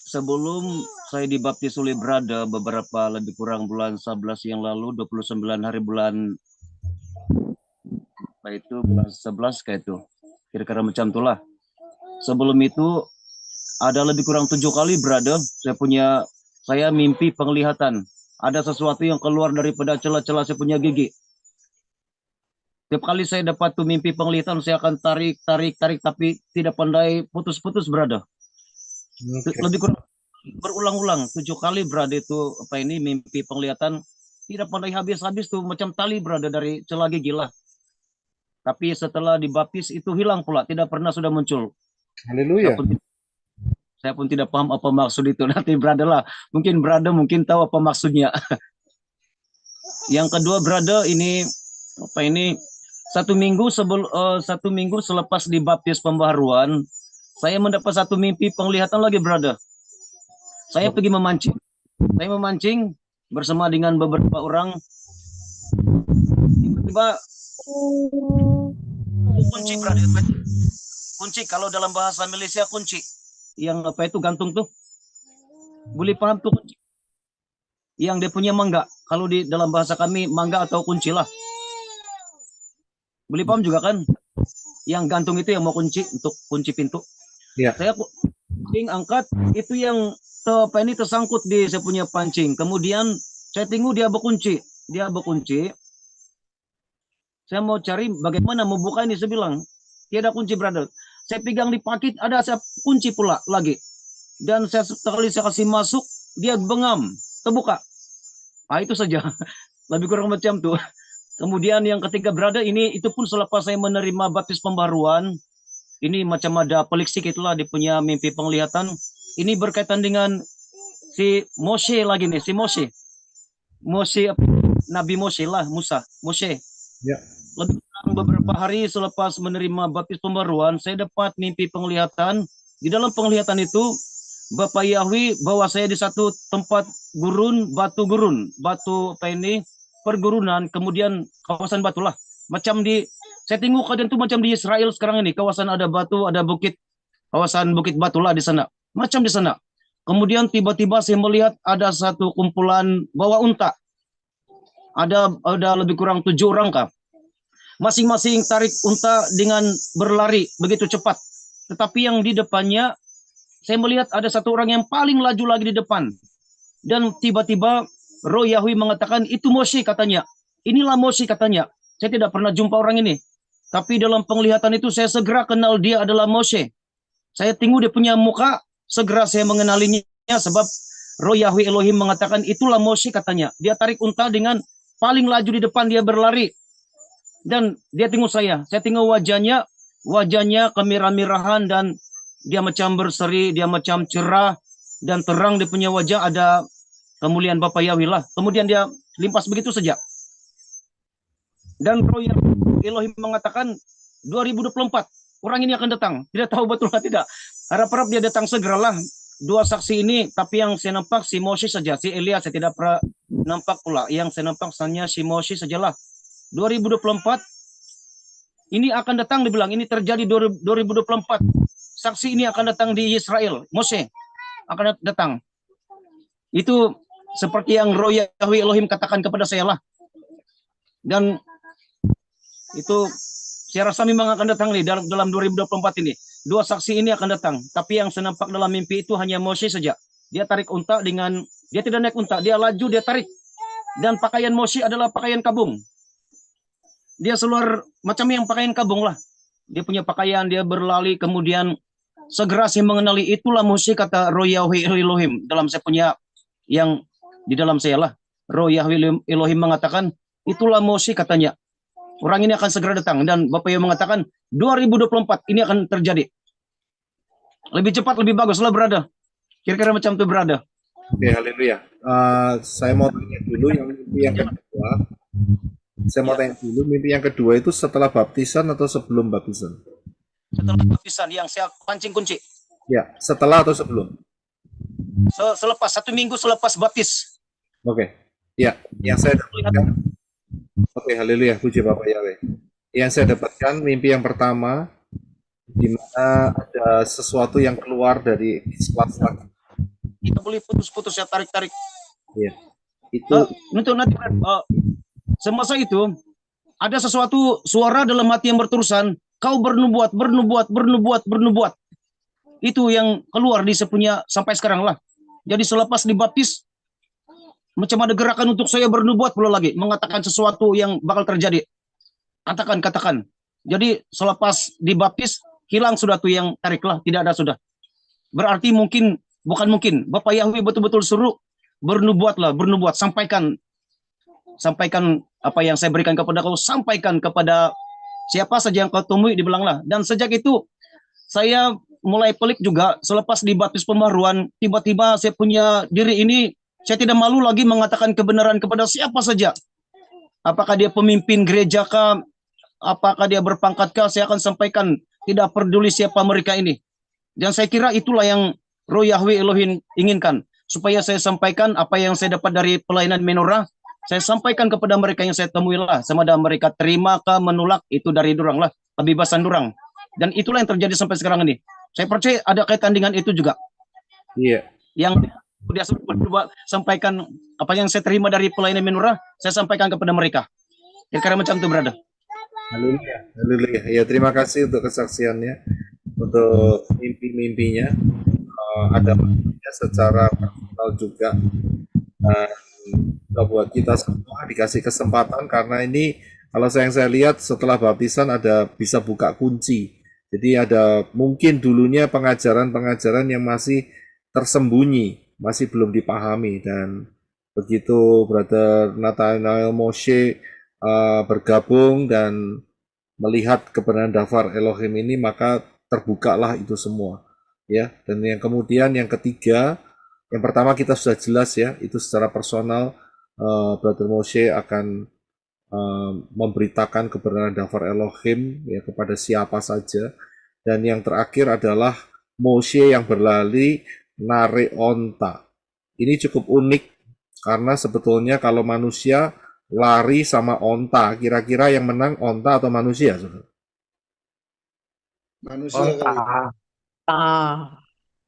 Sebelum saya dibaptis oleh brother beberapa lebih kurang bulan 11 yang lalu, 29 hari bulan apa itu, bulan 11 kayak itu, kira-kira macam itulah. Sebelum itu ada lebih kurang 7 kali, brother, saya mimpi penglihatan. Ada sesuatu yang keluar daripada celah-celah saya punya gigi. Setiap kali saya dapat tuh mimpi penglihatan, saya akan tarik, tapi tidak pandai putus-putus, brother. Lebih kurang berulang-ulang 7 kali, brother, itu mimpi penglihatan, tidak pandai habis-habis tuh, macam tali, brother, dari celah gigi lah. Tapi setelah dibaptis itu hilang pula, tidak pernah sudah muncul. Haleluya. Saya pun tidak paham apa maksud itu. Nanti brother lah, mungkin tahu apa maksudnya. Yang kedua, brother, ini 1 minggu selepas dibaptis pembaharuan, saya mendapat 1 mimpi penglihatan lagi, brother. Saya pergi memancing. Saya memancing bersama dengan beberapa orang. Tiba-tiba kunci, brother. Kunci, kalau dalam bahasa Malaysia kunci. Yang gantung tuh. Boleh paham tuh kunci. Yang dia punya mangga. Kalau di dalam bahasa kami mangga atau kunci lah. Boleh paham juga kan? Yang gantung itu yang mau kunci, untuk kunci pintu. Ya. Saya angkat itu yang tersangkut di saya punya pancing. Kemudian saya tunggu dia berkunci. dia berkunci. Saya mau cari bagaimana membuka ini. Saya bilang, tiada kunci, brother. Saya pegang di pakit, ada saya kunci pula lagi. Dan sekali saya kasih masuk, dia bengam, terbuka. Ah, itu saja. Lebih kurang macam tuh. Kemudian yang ketiga, brother, ini itu pun selepas saya menerima baptis pembaruan. Ini macam ada pelik sedikit lah, dia punya mimpi penglihatan. Ini berkaitan dengan si Moshe lagi nih, si Moshe. Moshe, Nabi Moshe lah, Musa, Moshe. Ya. Lebih kurang beberapa hari selepas menerima baptis pembaruan, saya dapat mimpi penglihatan. Di dalam penglihatan itu, Bapak Yahweh bawa saya di satu tempat gurun, batu apa ini, pergurunan, kemudian kawasan batu lah. Macam saya tengok keadaan itu macam di Israel sekarang ini, kawasan ada batu, ada bukit, kawasan bukit batu lah di sana. Macam di sana. Kemudian tiba-tiba saya melihat ada satu kumpulan bawa unta. Ada lebih kurang 7 orang kah. Masing-masing tarik unta dengan berlari begitu cepat. Tetapi yang di depannya, saya melihat ada satu orang yang paling laju lagi di depan. Dan tiba-tiba Roh Yahweh mengatakan, itu Moshe katanya. Inilah Moshe katanya. Saya tidak pernah jumpa orang ini. Tapi dalam penglihatan itu saya segera kenal dia adalah Moshe. Saya tengok dia punya muka, segera saya mengenalinya sebab Roh Yahweh Elohim mengatakan itulah Moshe katanya. Dia tarik unta dengan paling laju di depan, dia berlari. Dan dia tengok saya tengok wajahnya kemirah-mirahan dan dia macam berseri, dia macam cerah dan terang dia punya wajah, ada kemuliaan Bapa Yahweh lah. Kemudian dia limpas begitu saja. Dan Roh Yahweh Elohim mengatakan 2024 orang ini akan datang. Tidak tahu betul atau tidak. Harap-harap dia datang segeralah. 2 saksi ini, tapi yang saya nampak si Moshe saja, si Elia saya tidak pernah nampak pula. Yang saya nampak hanya si Moshe sajalah. 2024 ini akan datang, dibilang ini terjadi 2024. Saksi ini akan datang di Israel. Moshe akan datang. Itu seperti yang Roh Yahweh Elohim katakan kepada saya lah. Dan itu saya rasa memang akan datang nih dalam 2024 ini. 2 saksi ini akan datang. Tapi yang saya nampak dalam mimpi itu hanya Moshe saja. Dia tarik unta dengan, dia tidak naik unta, dia laju, dia tarik. Dan pakaian Moshe adalah pakaian kabung. Dia seluar macam yang pakaian kabung lah. Dia punya pakaian, dia berlari, kemudian segera saya mengenali itulah Moshe, kata Roh Yahweh Elohim. Dalam saya punya, yang di dalam saya lah. Roh Yahweh Elohim mengatakan, itulah Moshe katanya. Orang ini akan segera datang. Dan Bapak Yahweh mengatakan, 2024 ini akan terjadi. Lebih cepat, lebih bagus lah, berada. Kira-kira macam itu, berada. Oke, haleluya. Saya mau tanya dulu yang mimpi yang kedua. Mimpi yang kedua itu setelah baptisan atau sebelum baptisan? Setelah baptisan, yang saya pancing kunci. Ya, setelah atau sebelum? Selepas, 1 minggu selepas baptis. Oke. Ya, yang saya dapatkan. Oke, haleluya, puji Bapak Yahweh. Yang saya dapatkan mimpi yang pertama, di mana ada sesuatu yang keluar dari sela-sela. Kita boleh putus-putus ya, tarik-tarik. Iya. Itu nanti semasa itu ada sesuatu suara dalam hati yang berterusan, kau bernubuat. Itu yang keluar di sepunya sampai sekarang lah. Jadi selepas dibaptis, macam ada gerakan untuk saya bernubuat pula lagi, mengatakan sesuatu yang bakal terjadi. Katakan. Jadi selepas dibaptis, hilang sudah tuh yang tarik lah, tidak ada sudah. Berarti bukan mungkin, Bapak Yahweh betul-betul suruh bernubuat, sampaikan apa yang saya berikan kepada kau, sampaikan kepada siapa saja yang kau temui, dibilanglah. Dan sejak itu saya mulai pelik juga, selepas dibaptis pembaruan, tiba-tiba saya punya diri ini, saya tidak malu lagi mengatakan kebenaran kepada siapa saja. Apakah dia pemimpin gereja kah, apakah dia berpangkat kah, saya akan sampaikan, tidak peduli siapa mereka ini. Dan saya kira itulah yang Roh Yahweh Elohim inginkan, supaya saya sampaikan apa yang saya dapat dari pelayanan menorah, saya sampaikan kepada mereka yang saya temui lah, sama ada mereka terima kah, menolak, itu dari durang lah, kebebasan durang. Dan itulah yang terjadi sampai sekarang ini. Saya percaya ada kaitan dengan itu juga. Iya. Yang dia sampaikan apa yang saya terima dari pelayanan menorah, saya sampaikan kepada mereka. Kira-kira macam itu, berada. Haleluya. Ya, terima kasih untuk kesaksiannya, untuk mimpi-mimpinya. Ada secara personal juga. buat kita semua dikasih kesempatan, karena ini kalau yang saya lihat setelah baptisan ada bisa buka kunci. Jadi ada mungkin dulunya pengajaran-pengajaran yang masih tersembunyi, masih belum dipahami, dan begitu Brother Nathaniel Moshe bergabung dan melihat kebenaran Dafar Elohim ini, maka terbukalah itu semua, ya. Dan yang kemudian yang ketiga, yang pertama kita sudah jelas ya, itu secara personal Brother Moshe akan memberitakan kebenaran Dafar Elohim ya kepada siapa saja. Dan yang terakhir adalah Moshe yang berlari narik onta. Ini cukup unik karena sebetulnya kalau manusia lari sama onta, kira-kira yang menang onta atau manusia? Manusia kali.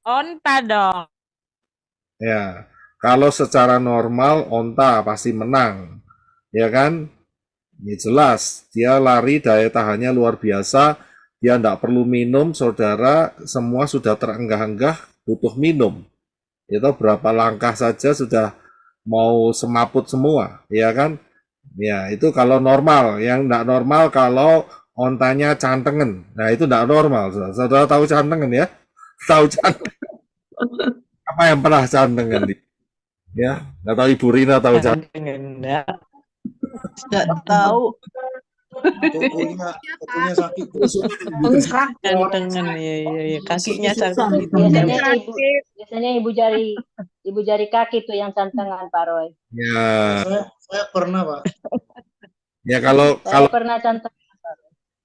Onta dong. Ya, kalau secara normal onta pasti menang, ya kan? Ini jelas, dia lari daya tahannya luar biasa, dia tidak perlu minum, saudara, semua sudah terenggah-enggah butuh minum. Itu berapa langkah saja sudah mau semaput semua, ya kan? Ya, itu kalau normal. Yang tidak normal kalau ontanya cantengan. Nah, itu tidak normal. Saudara tahu cantengan ya? Tahu cantengan. Apa yang pernah cantengan? Ya, nggak tahu Ibu Rina tahu cantengan. Nggak tahu. Kukunya sakit. Gantengan ya, kakinya sakit. Biasanya ibu jari kaki tuh yang cantengan, Pak Roy. Ya, Saya pernah, Pak. ya kalau Pernah cantengan.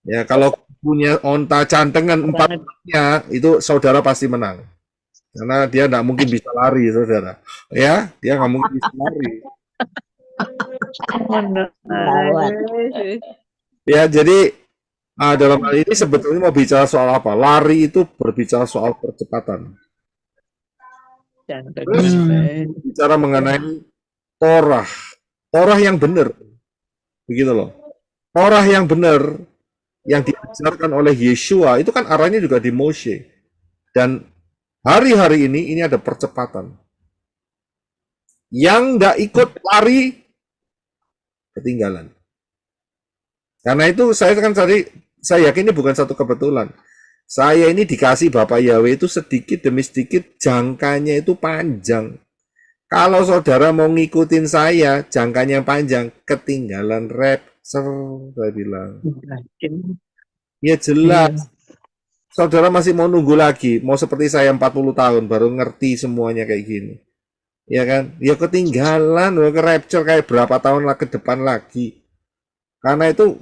ya kalau punya onta cantengan 4-nya itu saudara pasti menang. Karena dia nggak mungkin bisa lari, saudara. Ya, dia nggak mungkin bisa lari. Ya, jadi dalam hal ini sebetulnya mau bicara soal apa? Lari itu berbicara soal percepatan. Bicara mengenai Torah. Torah yang benar. Begitu loh. Torah yang benar yang diajarkan oleh Yeshua itu kan arahnya juga di Moshe. Dan hari-hari ini ada percepatan. Yang nggak ikut lari ketinggalan. Karena itu saya yakin ini bukan satu kebetulan. Saya ini dikasih Bapak Yahweh itu sedikit demi sedikit jangkanya itu panjang. Kalau saudara mau ngikutin saya, jangkanya panjang, ketinggalan rapture, saya bilang. Ya jelas. Saudara masih mau nunggu lagi, mau seperti saya 40 tahun baru ngerti semuanya kayak gini. Ya kan? Ya ketinggalan, ke rapture kayak berapa tahun ke depan lagi. Karena itu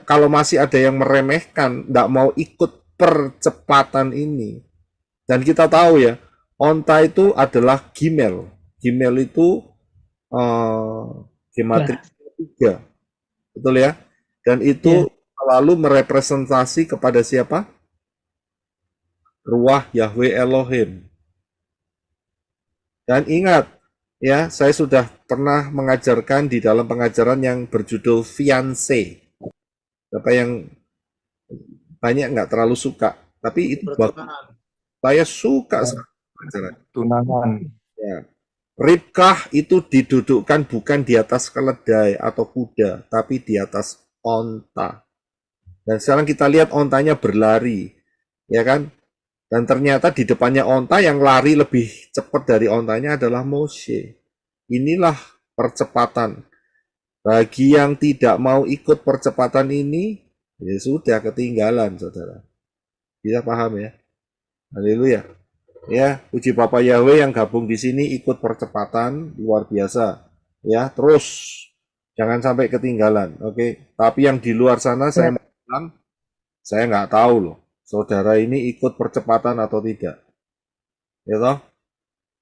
kalau masih ada yang meremehkan, tidak mau ikut percepatan ini. Dan kita tahu ya, onta itu adalah gimel. Gimel itu gematria 3. Betul ya? Dan itu selalu merepresentasi kepada siapa? Ruah Yahweh Elohim. Dan ingat, ya, saya sudah pernah mengajarkan di dalam pengajaran yang berjudul fiancé. Siapa yang banyak nggak terlalu suka, tapi itu bagus. Saya suka pengajaran. Tunangan. Ya. Ribkah itu didudukkan bukan di atas keledai atau kuda, tapi di atas onta. Dan sekarang kita lihat ontanya berlari, ya kan? Dan ternyata di depannya onta yang lari lebih cepat dari ontanya adalah Moshe. Inilah percepatan. Bagi yang tidak mau ikut percepatan ini, ya sudah ketinggalan, saudara. Bisa paham ya? Haleluya. Ya, puji Bapak Yahweh yang gabung di sini ikut percepatan luar biasa. Ya, terus jangan sampai ketinggalan. Oke. Tapi yang di luar sana saya mau bilang, saya nggak tahu loh. Saudara ini ikut percepatan atau tidak. Ya toh?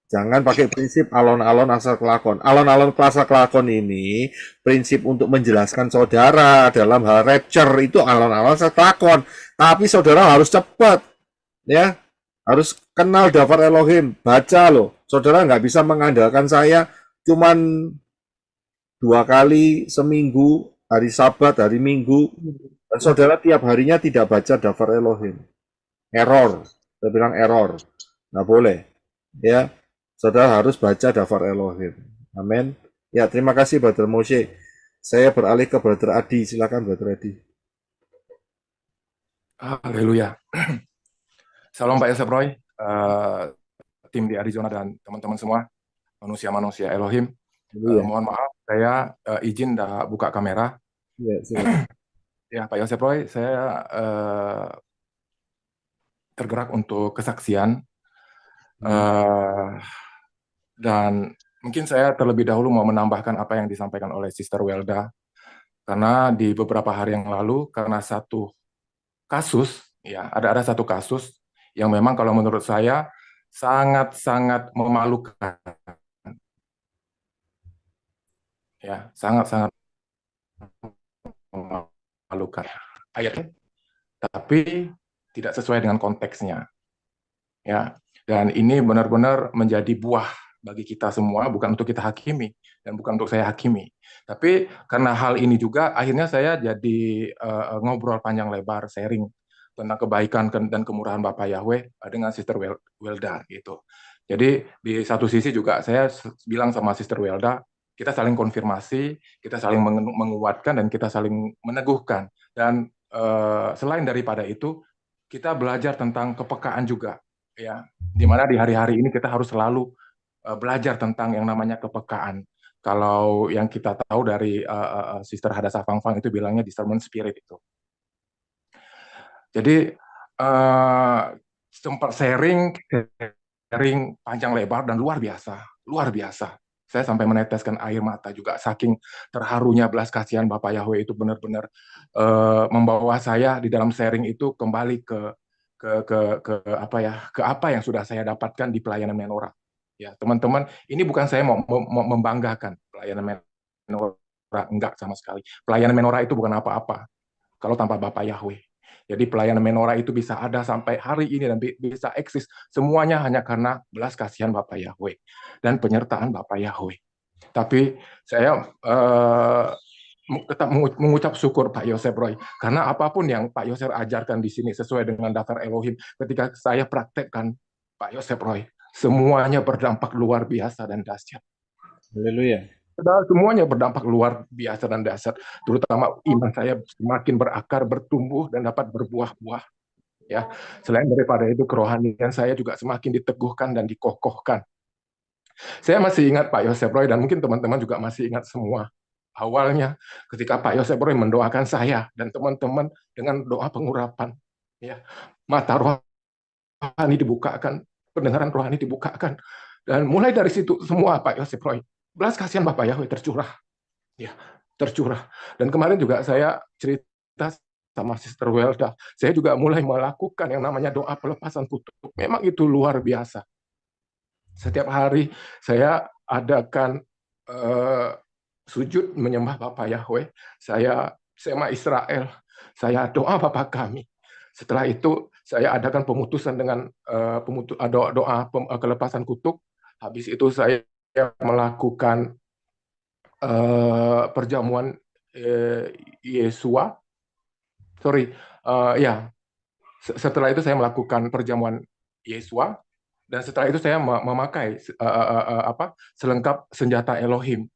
Jangan pakai prinsip alon-alon asal kelakon. Alon-alon asal kelakon ini prinsip untuk menjelaskan saudara dalam hal rapture itu alon-alon asal kelakon. Tapi saudara harus cepat. Ya, harus kenal Dafar Elohim. Baca loh. Saudara nggak bisa mengandalkan saya cuman 2 kali seminggu, hari Sabat, hari Minggu. Dan saudara tiap harinya tidak baca Dafar Elohim. Error. Saya bilang error. Nggak boleh. Ya, saudara harus baca Dafar Elohim. Amin. Ya, terima kasih Brother Moshe. Saya beralih ke Brother Adi. Silakan Brother Adi. Haleluya. Salam Pak Yosef Roy, tim di Arizona dan teman-teman semua, manusia-manusia Elohim. Haleluya. Mohon maaf, saya izin dah buka kamera. Ya, silakan. Ya, Pak Yosef Roy, saya tergerak untuk kesaksian. Dan mungkin saya terlebih dahulu mau menambahkan apa yang disampaikan oleh Sister Welda. Karena di beberapa hari yang lalu, karena satu kasus, ya ada satu kasus yang memang kalau menurut saya sangat-sangat memalukan. Ya, sangat-sangat memalukan ayatnya, tapi tidak sesuai dengan konteksnya. Ya, dan ini benar-benar menjadi buah bagi kita semua, bukan untuk kita hakimi dan bukan untuk saya hakimi. Tapi karena hal ini juga akhirnya saya jadi ngobrol panjang lebar, sharing tentang kebaikan dan kemurahan Bapak Yahweh dengan Sister Welda gitu. Jadi di satu sisi juga saya bilang sama Sister Welda, kita saling konfirmasi, kita saling menguatkan dan kita saling meneguhkan. Dan selain daripada itu, kita belajar tentang kepekaan juga, ya. Dimana di hari-hari ini kita harus selalu belajar tentang yang namanya kepekaan. Kalau yang kita tahu dari Sister Hadassah Fangfang itu bilangnya discernment spirit itu. Jadi sempat sharing panjang lebar dan luar biasa, luar biasa. Saya sampai meneteskan air mata juga saking terharunya belas kasihan Bapak Yahweh itu benar-benar membawa saya di dalam sharing itu kembali ke apa yang sudah saya dapatkan di pelayanan Menora. Ya, teman-teman, ini bukan saya mau membanggakan pelayanan Menora, enggak sama sekali. Pelayanan Menora itu bukan apa-apa kalau tanpa Bapak Yahweh. Jadi pelayanan Menora itu bisa ada sampai hari ini dan bisa eksis semuanya hanya karena belas kasihan Bapak Yahweh dan penyertaan Bapak Yahweh. Tapi saya tetap mengucap syukur Pak Yosef Roy, karena apapun yang Pak Yosef ajarkan di sini sesuai dengan daftar Elohim, ketika saya praktekkan Pak Yosef Roy, semuanya berdampak luar biasa dan dahsyat. Haleluya. Semuanya berdampak luar biasa dan dahsyat, terutama iman saya semakin berakar, bertumbuh dan dapat berbuah-buah. Ya, selain daripada itu kerohanian saya juga semakin diteguhkan dan dikokohkan. Saya masih ingat Pak Yosef Roy dan mungkin teman-teman juga masih ingat semua. Awalnya ketika Pak Yosef Roy mendoakan saya dan teman-teman dengan doa pengurapan, ya, mata rohani dibukakan, pendengaran rohani dibukakan, dan mulai dari situ semua Pak Yosef Roy, belas kasihan Bapak Yahweh tercurah, ya, tercurah. Dan kemarin juga saya cerita sama Sister Welda, saya juga mulai melakukan yang namanya doa pelepasan kutuk. Memang itu luar biasa. Setiap hari saya adakan sujud menyembah Bapak Yahweh, saya sema Israel, saya doa Bapa kami. Setelah itu saya adakan pemutusan dengan doa kelepasan kutuk. Habis itu saya melakukan perjamuan Yesua. Setelah itu saya melakukan perjamuan Yesua. Dan setelah itu saya memakai selengkap senjata Elohim.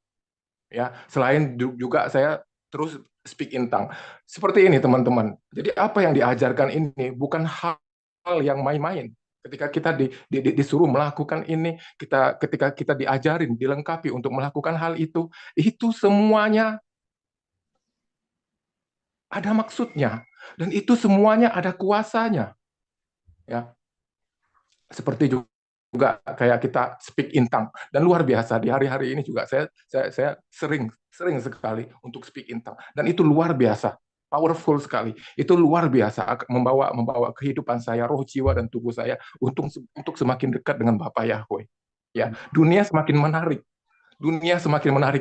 Ya, selain juga saya terus speak in tongue. Seperti ini teman-teman. Jadi apa yang diajarkan ini bukan hal yang main-main. Ketika kita disuruh melakukan ini, ketika kita diajarin, dilengkapi untuk melakukan hal itu semuanya ada maksudnya dan itu semuanya ada kuasanya. Ya. Seperti juga kayak kita speak in tongue dan luar biasa di hari-hari ini juga saya sering sekali untuk speak in tongue dan itu luar biasa, powerful sekali, itu luar biasa membawa kehidupan saya, roh, jiwa dan tubuh saya untuk semakin dekat dengan Bapak Yahweh. Ya, dunia semakin menarik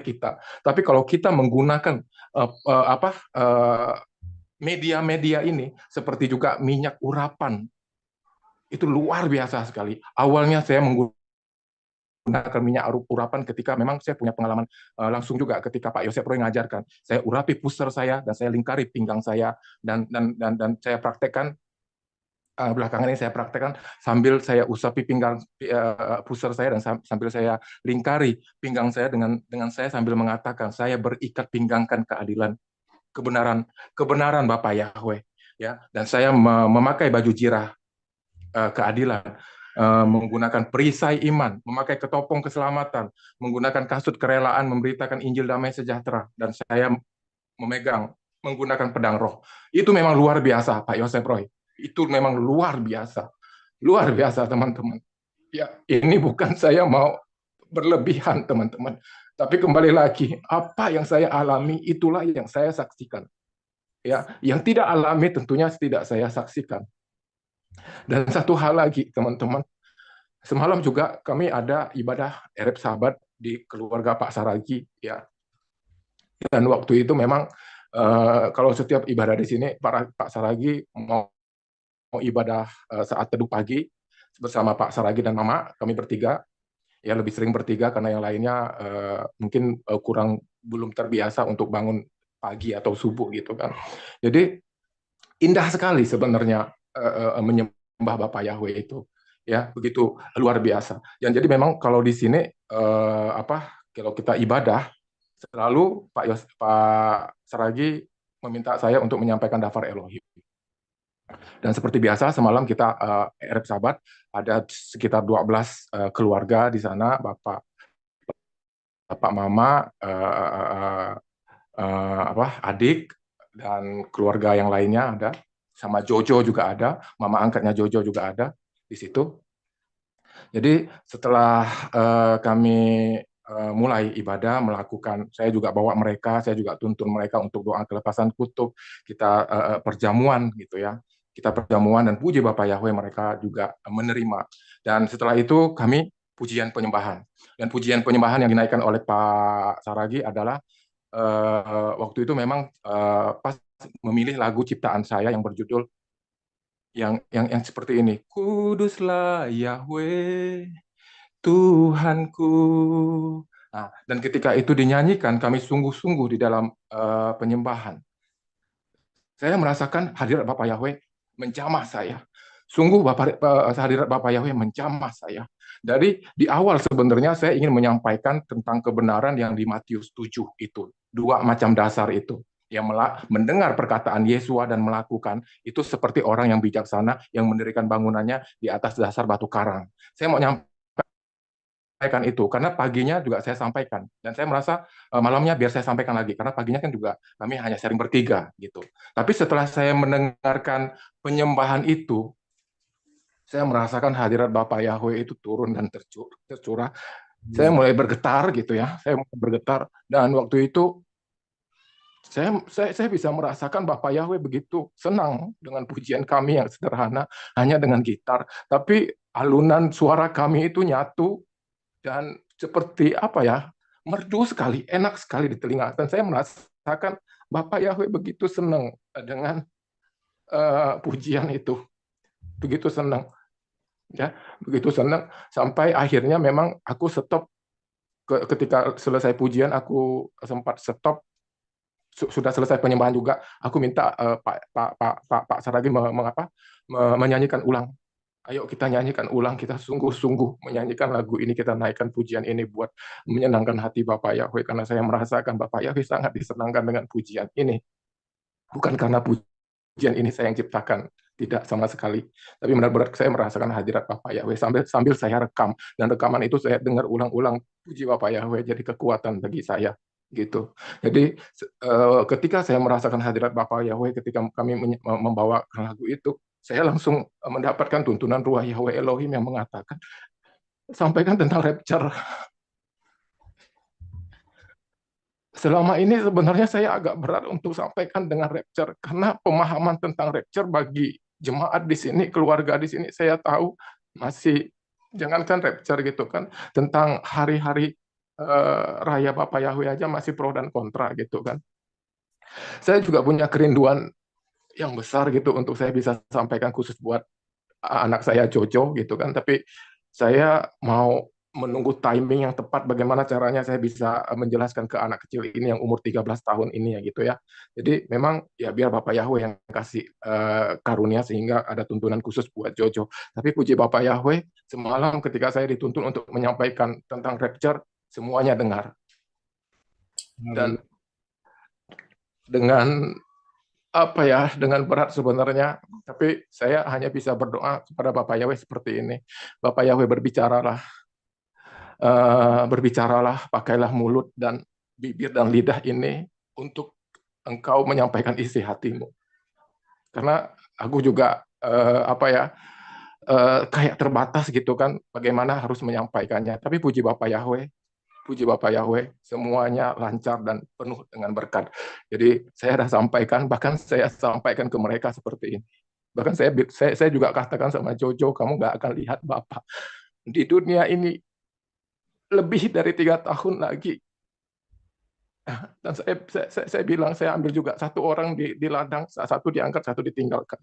kita, tapi kalau kita menggunakan media-media ini seperti juga minyak urapan, itu luar biasa sekali. Awalnya saya menggunakan minyak urapan ketika memang saya punya pengalaman langsung juga ketika Pak Yosef Roy ngajarkan. Saya urapi pusar saya dan saya lingkari pinggang saya dan saya praktekkan belakangan ini saya praktekkan sambil saya usapi pinggang pusar saya dan sambil saya lingkari pinggang saya dengan saya sambil mengatakan saya berikat pinggangkan keadilan, kebenaran Bapak Yahweh, ya, dan saya memakai baju jirah keadilan, menggunakan perisai iman, memakai ketopong keselamatan, menggunakan kasut kerelaan memberitakan Injil damai sejahtera, dan saya menggunakan pedang roh. Itu memang luar biasa, Pak Yosef Roy. Itu memang luar biasa teman-teman. Ya, ini bukan saya mau berlebihan teman-teman, tapi kembali lagi apa yang saya alami itulah yang saya saksikan. Ya, yang tidak alami tentunya tidak saya saksikan. Dan satu hal lagi teman-teman, semalam juga kami ada ibadah Ereb Sabat di keluarga Pak Saragi, ya. Dan waktu itu memang kalau setiap ibadah di sini Pak Saragi mau ibadah saat teduh pagi bersama Pak Saragi dan Mama, kami bertiga, ya lebih sering bertiga karena yang lainnya mungkin belum terbiasa untuk bangun pagi atau subuh gitu kan. Jadi indah sekali sebenarnya menyembah Bapak Yahweh itu, ya begitu luar biasa. Dan jadi memang kalau di sini kalau kita ibadah selalu Pak Saragi meminta saya untuk menyampaikan Dafar Elohim. Dan seperti biasa semalam kita Ereb Sabat, ada sekitar 12 keluarga di sana, Bapak Mama, adik dan keluarga yang lainnya ada, sama Jojo juga ada, mama angkatnya Jojo juga ada di situ. Jadi setelah kami mulai ibadah melakukan, saya juga bawa mereka, saya juga tuntun mereka untuk doa kelepasan kutub, kita perjamuan gitu ya. Kita perjamuan dan puji Bapak Yahweh, mereka juga menerima. Dan setelah itu kami pujian penyembahan. Dan pujian penyembahan yang dinaikkan oleh Pak Saragi adalah waktu itu memang pas memilih lagu ciptaan saya yang berjudul yang seperti ini. Kuduslah Yahweh Tuhanku. Nah, dan ketika itu dinyanyikan, kami sungguh-sungguh di dalam penyembahan. Saya merasakan hadirat Bapak Yahweh menjamah saya. Sungguh hadirat Bapak Yahweh menjamah saya. Dari di awal sebenarnya saya ingin menyampaikan tentang kebenaran yang di Matius 7 itu. 2 macam dasar itu. Yang mendengar perkataan Yesua dan melakukan, itu seperti orang yang bijaksana yang mendirikan bangunannya di atas dasar batu karang. Saya mau sampaikan itu, karena paginya juga saya sampaikan. Dan saya merasa malamnya biar saya sampaikan lagi, karena paginya kan juga kami hanya sharing bertiga. Gitu. Tapi setelah saya mendengarkan penyembahan itu, saya merasakan hadirat Bapak Yahweh itu turun dan tercurah. Saya mulai bergetar gitu ya, saya mulai bergetar. Dan waktu itu, saya bisa merasakan Bapak Yahweh begitu senang dengan pujian kami yang sederhana, hanya dengan gitar. Tapi alunan suara kami itu nyatu, dan seperti merdu sekali, enak sekali di telinga. Dan saya merasakan Bapak Yahweh begitu senang dengan pujian itu, begitu senang, ya, begitu senang sampai akhirnya memang aku stop. Ketika selesai pujian aku sempat stop. Sudah selesai penyembahan juga, aku minta Pak Saragi menyanyikan ulang. Ayo kita nyanyikan ulang, kita sungguh-sungguh menyanyikan lagu ini, kita naikkan pujian ini buat menyenangkan hati Bapak Yahweh, karena saya merasakan Bapak Yahweh sangat disenangkan dengan pujian ini. Bukan karena pujian ini saya yang ciptakan, tidak sama sekali. Tapi benar-benar saya merasakan hadirat Bapak Yahweh sambil saya rekam, dan rekaman itu saya dengar ulang-ulang puji Bapak Yahweh jadi kekuatan bagi saya. Gitu. Jadi ketika saya merasakan hadirat Bapak Yahweh, ketika kami membawakan lagu itu, saya langsung mendapatkan tuntunan Ruah Yahweh Elohim yang mengatakan, sampaikan tentang rapture. Selama ini sebenarnya saya agak berat untuk sampaikan dengan rapture, karena pemahaman tentang rapture bagi jemaat di sini, keluarga di sini, saya tahu masih, jangankan rapture gitu kan, tentang hari-hari raya Bapak Yahweh aja masih pro dan kontra gitu kan. Saya juga punya kerinduan yang besar gitu untuk saya bisa sampaikan khusus buat anak saya Jojo gitu kan, tapi saya mau menunggu timing yang tepat bagaimana caranya saya bisa menjelaskan ke anak kecil ini yang umur 13 tahun ini ya gitu ya. Jadi memang ya biar Bapak Yahweh yang kasih karunia sehingga ada tuntunan khusus buat Jojo. Tapi puji Bapak Yahweh, semalam ketika saya dituntun untuk menyampaikan tentang rapture, semuanya dengar. Dan dengan apa ya, dengan berat sebenarnya, tapi saya hanya bisa berdoa kepada Bapak Yahweh seperti ini. Bapak Yahweh berbicaralah, pakailah mulut dan bibir dan lidah ini untuk engkau menyampaikan isi hatimu. Karena aku juga kayak terbatas gitu kan, bagaimana harus menyampaikannya. Tapi puji Bapak Yahweh, semuanya lancar dan penuh dengan berkat. Jadi saya sudah sampaikan, bahkan saya sampaikan ke mereka seperti ini. Bahkan saya juga katakan sama Jojo, kamu nggak akan lihat Bapak di dunia ini lebih dari 3 tahun lagi. Dan saya bilang, saya ambil juga satu orang di ladang, satu diangkat, satu ditinggalkan.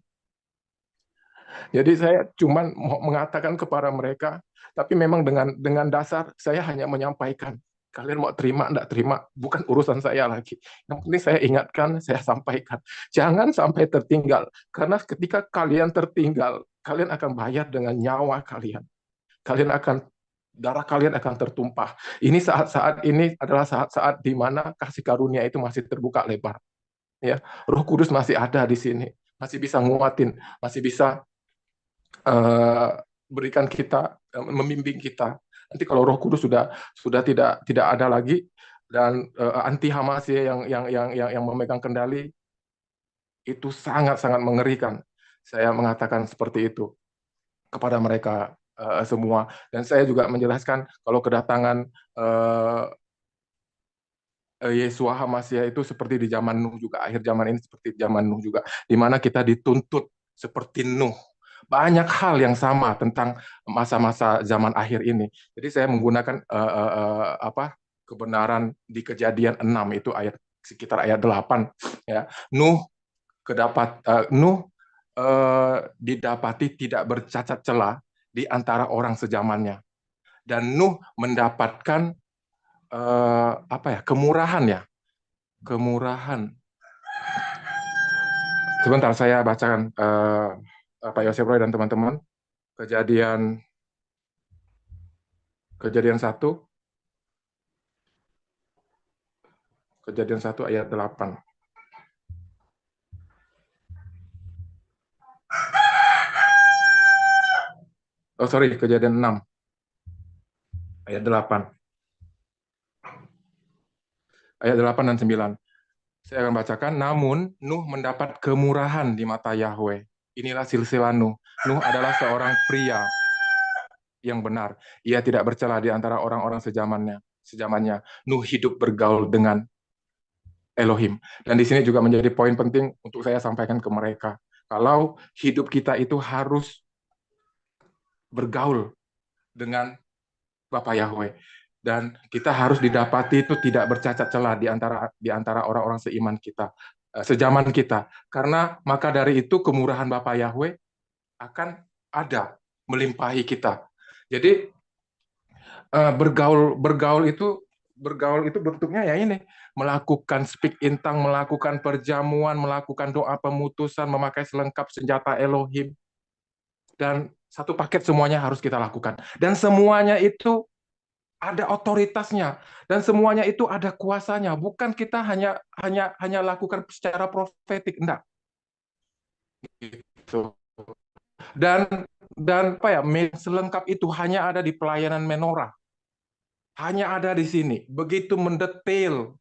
Jadi saya cuma mau mengatakan kepada mereka, tapi memang dengan dasar saya hanya menyampaikan. Kalian mau terima, enggak terima, bukan urusan saya lagi. Yang penting saya ingatkan, saya sampaikan. Jangan sampai tertinggal, karena ketika kalian tertinggal, kalian akan bayar dengan nyawa kalian. Darah kalian akan tertumpah. Ini saat-saat ini adalah saat-saat di mana kasih karunia itu masih terbuka lebar. Ya, Roh Kudus masih ada di sini, masih bisa nguatin, masih bisa berikan kita, membimbing kita. Nanti kalau Roh Kudus sudah tidak ada lagi dan anti Hamasya yang memegang kendali, itu sangat-sangat mengerikan. Saya mengatakan seperti itu kepada mereka semua. Dan saya juga menjelaskan kalau kedatangan Yesua Hamasya itu seperti di zaman Nuh juga, akhir zaman ini seperti zaman Nuh juga, di mana kita dituntut seperti Nuh. Banyak hal yang sama tentang masa-masa zaman akhir ini. Jadi saya menggunakan kebenaran di Kejadian 6 itu sekitar ayat 8 ya. Nuh didapati tidak bercacat celah di antara orang sezamannya, dan Nuh mendapatkan kemurahan. Sebentar saya bacakan Pak Yosef Roy dan teman-teman. Kejadian 1 ayat 8. Kejadian 6 ayat 8. Ayat 8 dan 9. Saya akan bacakan. Namun Nuh mendapat kemurahan di mata Yahweh. Inilah silsilah Nuh. Nuh adalah seorang pria yang benar. Ia tidak bercela di antara orang-orang sezamannya. Nuh hidup bergaul dengan Elohim. Dan di sini juga menjadi poin penting untuk saya sampaikan ke mereka. Kalau hidup kita itu harus bergaul dengan Bapak Yahweh, dan kita harus didapati itu tidak bercacat celah di antara orang-orang seiman kita, sejaman kita. Karena maka dari itu kemurahan Bapak Yahweh akan ada melimpahi kita. Jadi bergaul itu bentuknya ya ini, melakukan speak in tongue, melakukan perjamuan, melakukan doa pemutusan, memakai selengkap senjata Elohim, dan satu paket semuanya harus kita lakukan. Dan semuanya itu ada otoritasnya, dan semuanya itu ada kuasanya. Bukan kita hanya lakukan secara profetik, enggak. Gitu. Dan selengkap itu hanya ada di pelayanan menorah. Hanya ada di sini. Begitu mendetail.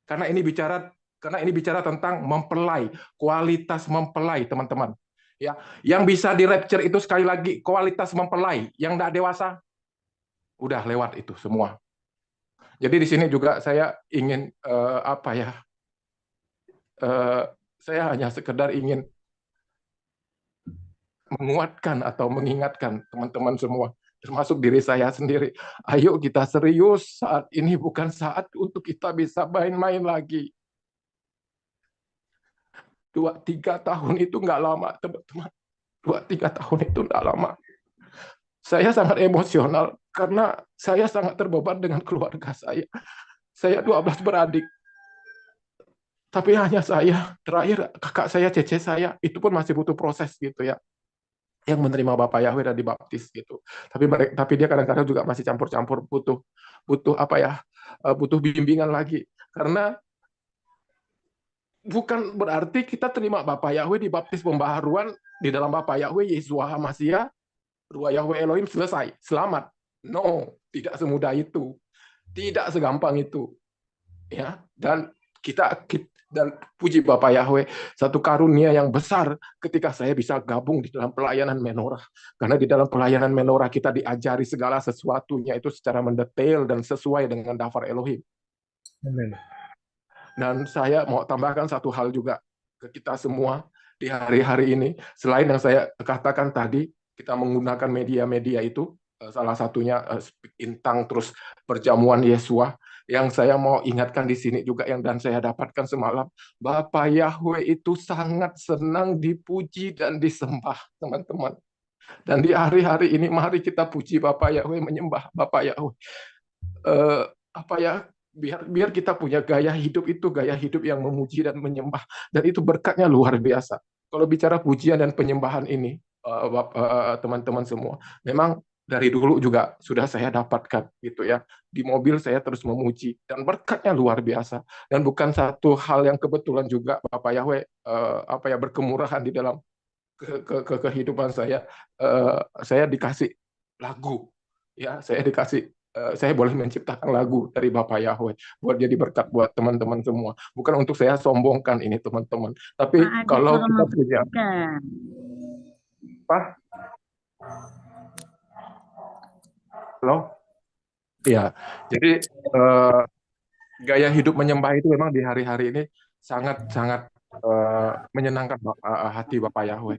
Karena ini bicara tentang mempelai, kualitas mempelai, teman-teman. Ya, yang bisa di rapture itu sekali lagi kualitas mempelai, yang tidak dewasa udah lewat itu semua. Jadi di sini juga saya ingin saya hanya sekedar ingin menguatkan atau mengingatkan teman-teman semua, termasuk diri saya sendiri. Ayo kita serius, saat ini bukan saat untuk kita bisa main-main lagi. 2-3 tahun itu nggak lama, teman-teman. 2-3 tahun itu nggak lama. Saya sangat emosional karena saya sangat terbeban dengan keluarga saya. Saya 12 beradik, tapi hanya saya, terakhir kakak saya, cece saya, itu pun masih butuh proses gitu ya, yang menerima Bapak Yahweh dan dibaptis gitu. Tapi dia kadang-kadang juga masih campur-campur, butuh apa ya, butuh bimbingan lagi. Karena bukan berarti kita terima Bapak Yahweh dibaptis pembaharuan di dalam Bapak Yahweh Yeshua HaMashiach, Ruah Yahweh Elohim, selesai, selamat. No, tidak semudah itu. Tidak segampang itu. Ya, dan dan puji Bapak Yahweh, satu karunia yang besar ketika saya bisa gabung di dalam pelayanan menorah. Karena di dalam pelayanan menorah kita diajari segala sesuatunya itu secara mendetail dan sesuai dengan daftar Elohim. Amin. Dan saya mau tambahkan satu hal juga ke kita semua di hari-hari ini. Selain yang saya katakan tadi, kita menggunakan media-media itu, salah satunya Speak Intang, terus perjamuan Yesua. Yang saya mau ingatkan di sini juga dan saya dapatkan semalam, Bapak Yahweh itu sangat senang dipuji dan disembah, teman-teman. Dan di hari-hari ini mari kita puji Bapak Yahweh, menyembah Bapak Yahweh. Biar kita punya gaya hidup yang memuji dan menyembah, dan itu berkatnya luar biasa. Kalau bicara pujian dan penyembahan ini, teman-teman semua, memang dari dulu juga sudah saya dapatkan gitu ya. Di mobil saya terus memuji dan berkatnya luar biasa. Dan bukan satu hal yang kebetulan juga Bapak Yahweh berkemurahan di dalam kehidupan saya. Saya dikasih lagu ya, saya boleh menciptakan lagu dari Bapak Yahweh buat jadi berkat buat teman-teman semua. Bukan untuk saya sombongkan ini teman-teman, tapi kalau kita punya apa? Halo? Ya, jadi gaya hidup menyembah itu memang di hari-hari ini sangat-sangat menyenangkan hati Bapak Yahweh.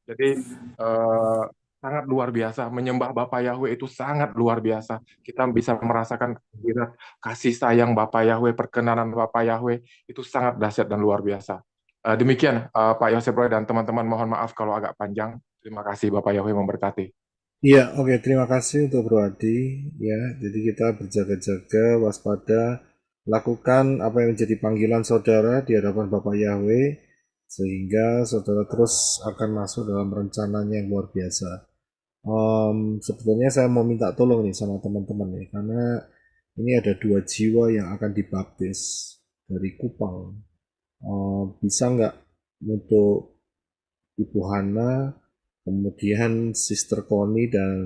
Jadi sangat luar biasa, menyembah Bapak Yahweh itu sangat luar biasa. Kita bisa merasakan kehadiran kasih sayang Bapak Yahweh, perkenanan Bapak Yahweh itu sangat dahsyat dan luar biasa. Demikian Pak Yosef Roy dan teman-teman, mohon maaf kalau agak panjang. Terima kasih, Bapak Yahweh memberkati. Iya, oke, terima kasih untuk Bro Adi. Ya, jadi kita berjaga-jaga, waspada, lakukan apa yang menjadi panggilan saudara di hadapan Bapak Yahweh, sehingga saudara terus akan masuk dalam rencananya yang luar biasa. Sebetulnya saya mau minta tolong nih sama teman-teman nih, karena ini ada 2 jiwa yang akan dibaptis dari Kupang. Bisa nggak untuk Ibu Hana, kemudian Sister Connie dan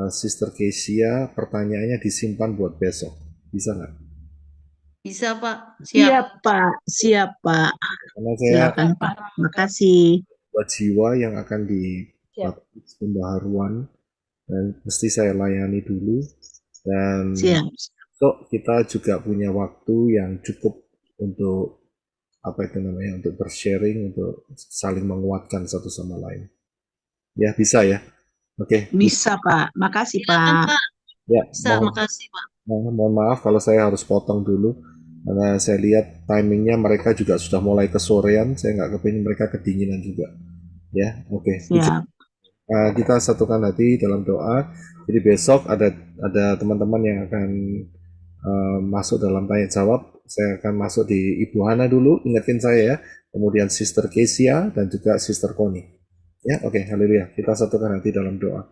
Sister Kesia, pertanyaannya disimpan buat besok. Bisa nggak? Bisa, Pak. Siap, Pak. Siap, Pak. Karena saya Silakan, Pak. Makasih. 2 jiwa yang akan dibaptis pembaharuan, dan mesti saya layani dulu. Dan besok kita juga punya waktu yang cukup untuk untuk bersharing, untuk saling menguatkan satu sama lain. Ya, bisa ya. Oke. Bisa, Pak. Makasih, Pak. Ya, Makasih, Pak. Mohon maaf kalau saya harus potong dulu, karena saya lihat timingnya mereka juga sudah mulai kesorean. Saya nggak kepingin mereka kedinginan juga. Ya, oke. Kita satukan hati dalam doa. Jadi besok ada teman-teman yang akan masuk dalam tanya jawab. Saya akan masuk di Ibu Hana dulu, ingetin saya ya. Kemudian Sister Kesia dan juga Sister Connie. Ya, oke, haleluya. Kita satukan hati dalam doa.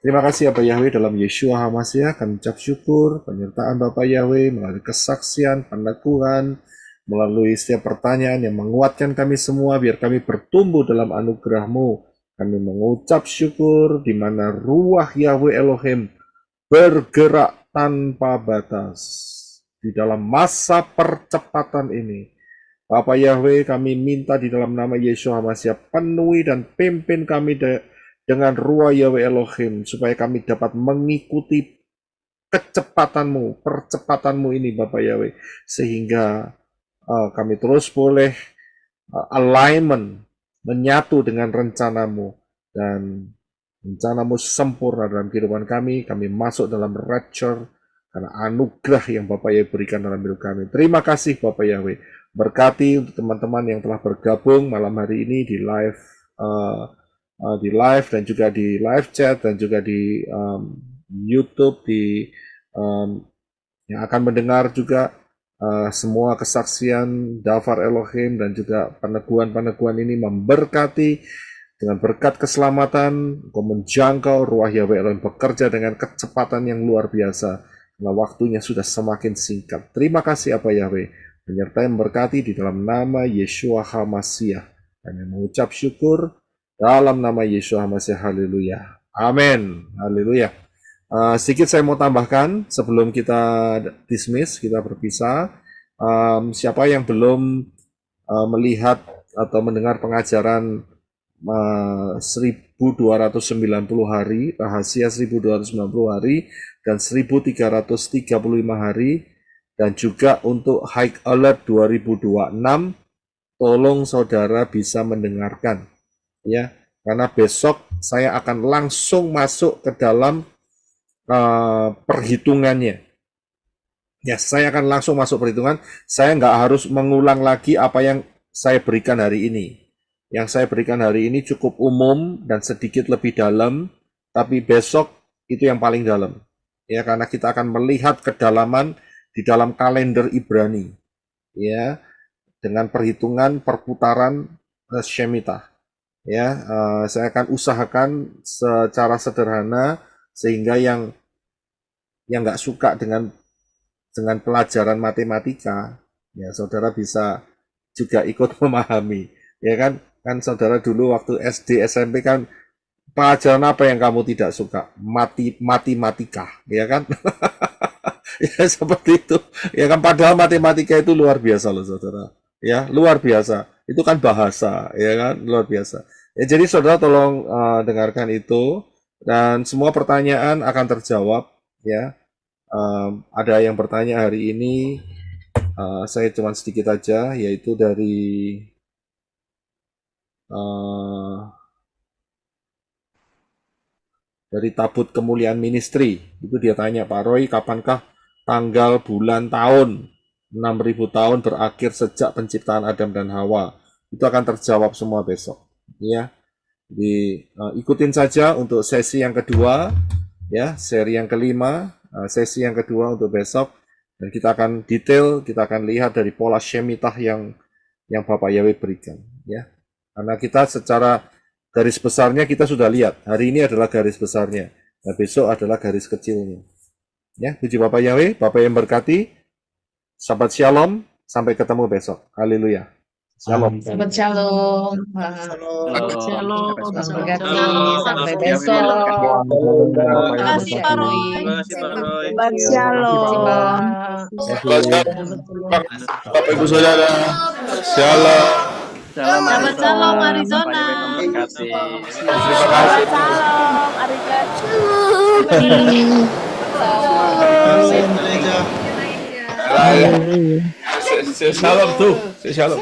Terima kasih Bapak Yahweh, dalam Yeshua HaMashiach kami ucap syukur penyertaan Bapak Yahweh melalui kesaksian, peneguhan, melalui setiap pertanyaan yang menguatkan kami semua biar kami bertumbuh dalam anugerah-Mu. Kami mengucap syukur di mana Ruah Yahweh Elohim bergerak tanpa batas di dalam masa percepatan ini. Bapak Yahweh, kami minta di dalam nama Yeshua HaMashiach, penuhi dan pimpin kami dengan Ruah Yahweh Elohim, supaya kami dapat mengikuti kecepatanmu, percepatanmu ini Bapak Yahweh, sehingga kami terus boleh alignment, menyatu dengan rencanamu, dan rencanamu sempurna dalam kehidupan kami masuk dalam rapture, karena anugerah yang Bapak Yahweh berikan dalam hidup kami. Terima kasih Bapak Yahweh. Berkati untuk teman-teman yang telah bergabung malam hari ini di live dan juga di live chat dan juga di YouTube, yang akan mendengar juga semua kesaksian Dafar Elohim dan juga peneguhan-peneguhan ini memberkati dengan berkat keselamatan, engkau menjangkau ruah Yahweh Elohim bekerja dengan kecepatan yang luar biasa, karena waktunya sudah semakin singkat. Terima kasih Aba Yahweh, menyertai memberkati di dalam nama Yeshua HaMasiah. Kami mengucap syukur dalam nama Yeshua HaMasiah. Haleluya. Amin. Haleluya. Sedikit saya mau tambahkan sebelum kita dismiss, kita berpisah. Siapa yang belum melihat atau mendengar pengajaran 1290 hari, rahasia 1290 hari dan 1335 hari, dan juga untuk High Alert 2026, tolong saudara bisa mendengarkan ya, karena besok saya akan langsung masuk ke dalam perhitungannya. Ya, saya akan langsung masuk perhitungan. Saya nggak harus mengulang lagi apa yang saya berikan hari ini. Yang saya berikan hari ini cukup umum dan sedikit lebih dalam, tapi besok itu yang paling dalam. Ya, karena kita akan melihat kedalaman di dalam kalender Ibrani. Ya, dengan perhitungan perputaran Shemitah. Ya, saya akan usahakan secara sederhana sehingga yang nggak suka dengan pelajaran matematika, ya saudara bisa juga ikut memahami, ya kan? Kan saudara dulu waktu SD SMP kan pelajaran apa yang kamu tidak suka? Matematika, ya kan? Ya seperti itu, ya kan? Padahal matematika itu luar biasa loh saudara, ya luar biasa. Itu kan bahasa, ya kan? Luar biasa. Ya, jadi saudara tolong dengarkan itu. Dan semua pertanyaan akan terjawab ya. Ada yang bertanya hari ini, saya cuma sedikit aja, yaitu dari Tabut Kemuliaan Ministry. Itu dia tanya, Pak Roy, kapankah tanggal, bulan, tahun 6.000 tahun berakhir sejak penciptaan Adam dan Hawa? Itu akan terjawab semua besok ya. Ikutin saja untuk sesi yang kedua ya, seri yang kelima, sesi yang kedua untuk besok, dan kita akan detail, kita akan lihat dari pola Shemitah yang Bapak Yahweh berikan ya. Karena kita secara garis besarnya kita sudah lihat, hari ini adalah garis besarnya, nah besok adalah garis kecilnya ya. Puji Bapak Yahweh, Bapak yang berkati, sahabat shalom, sampai ketemu besok. Haleluya. Shalom. Selamat shalom. Shalom. Sampai besok. Terima kasih Pak Roy. Selamat shalom. Bapak Ibu Saudara, shalom. Selamat shalom Arizona. Terima kasih. Shalom, arigato. Shalom tuh, shalom.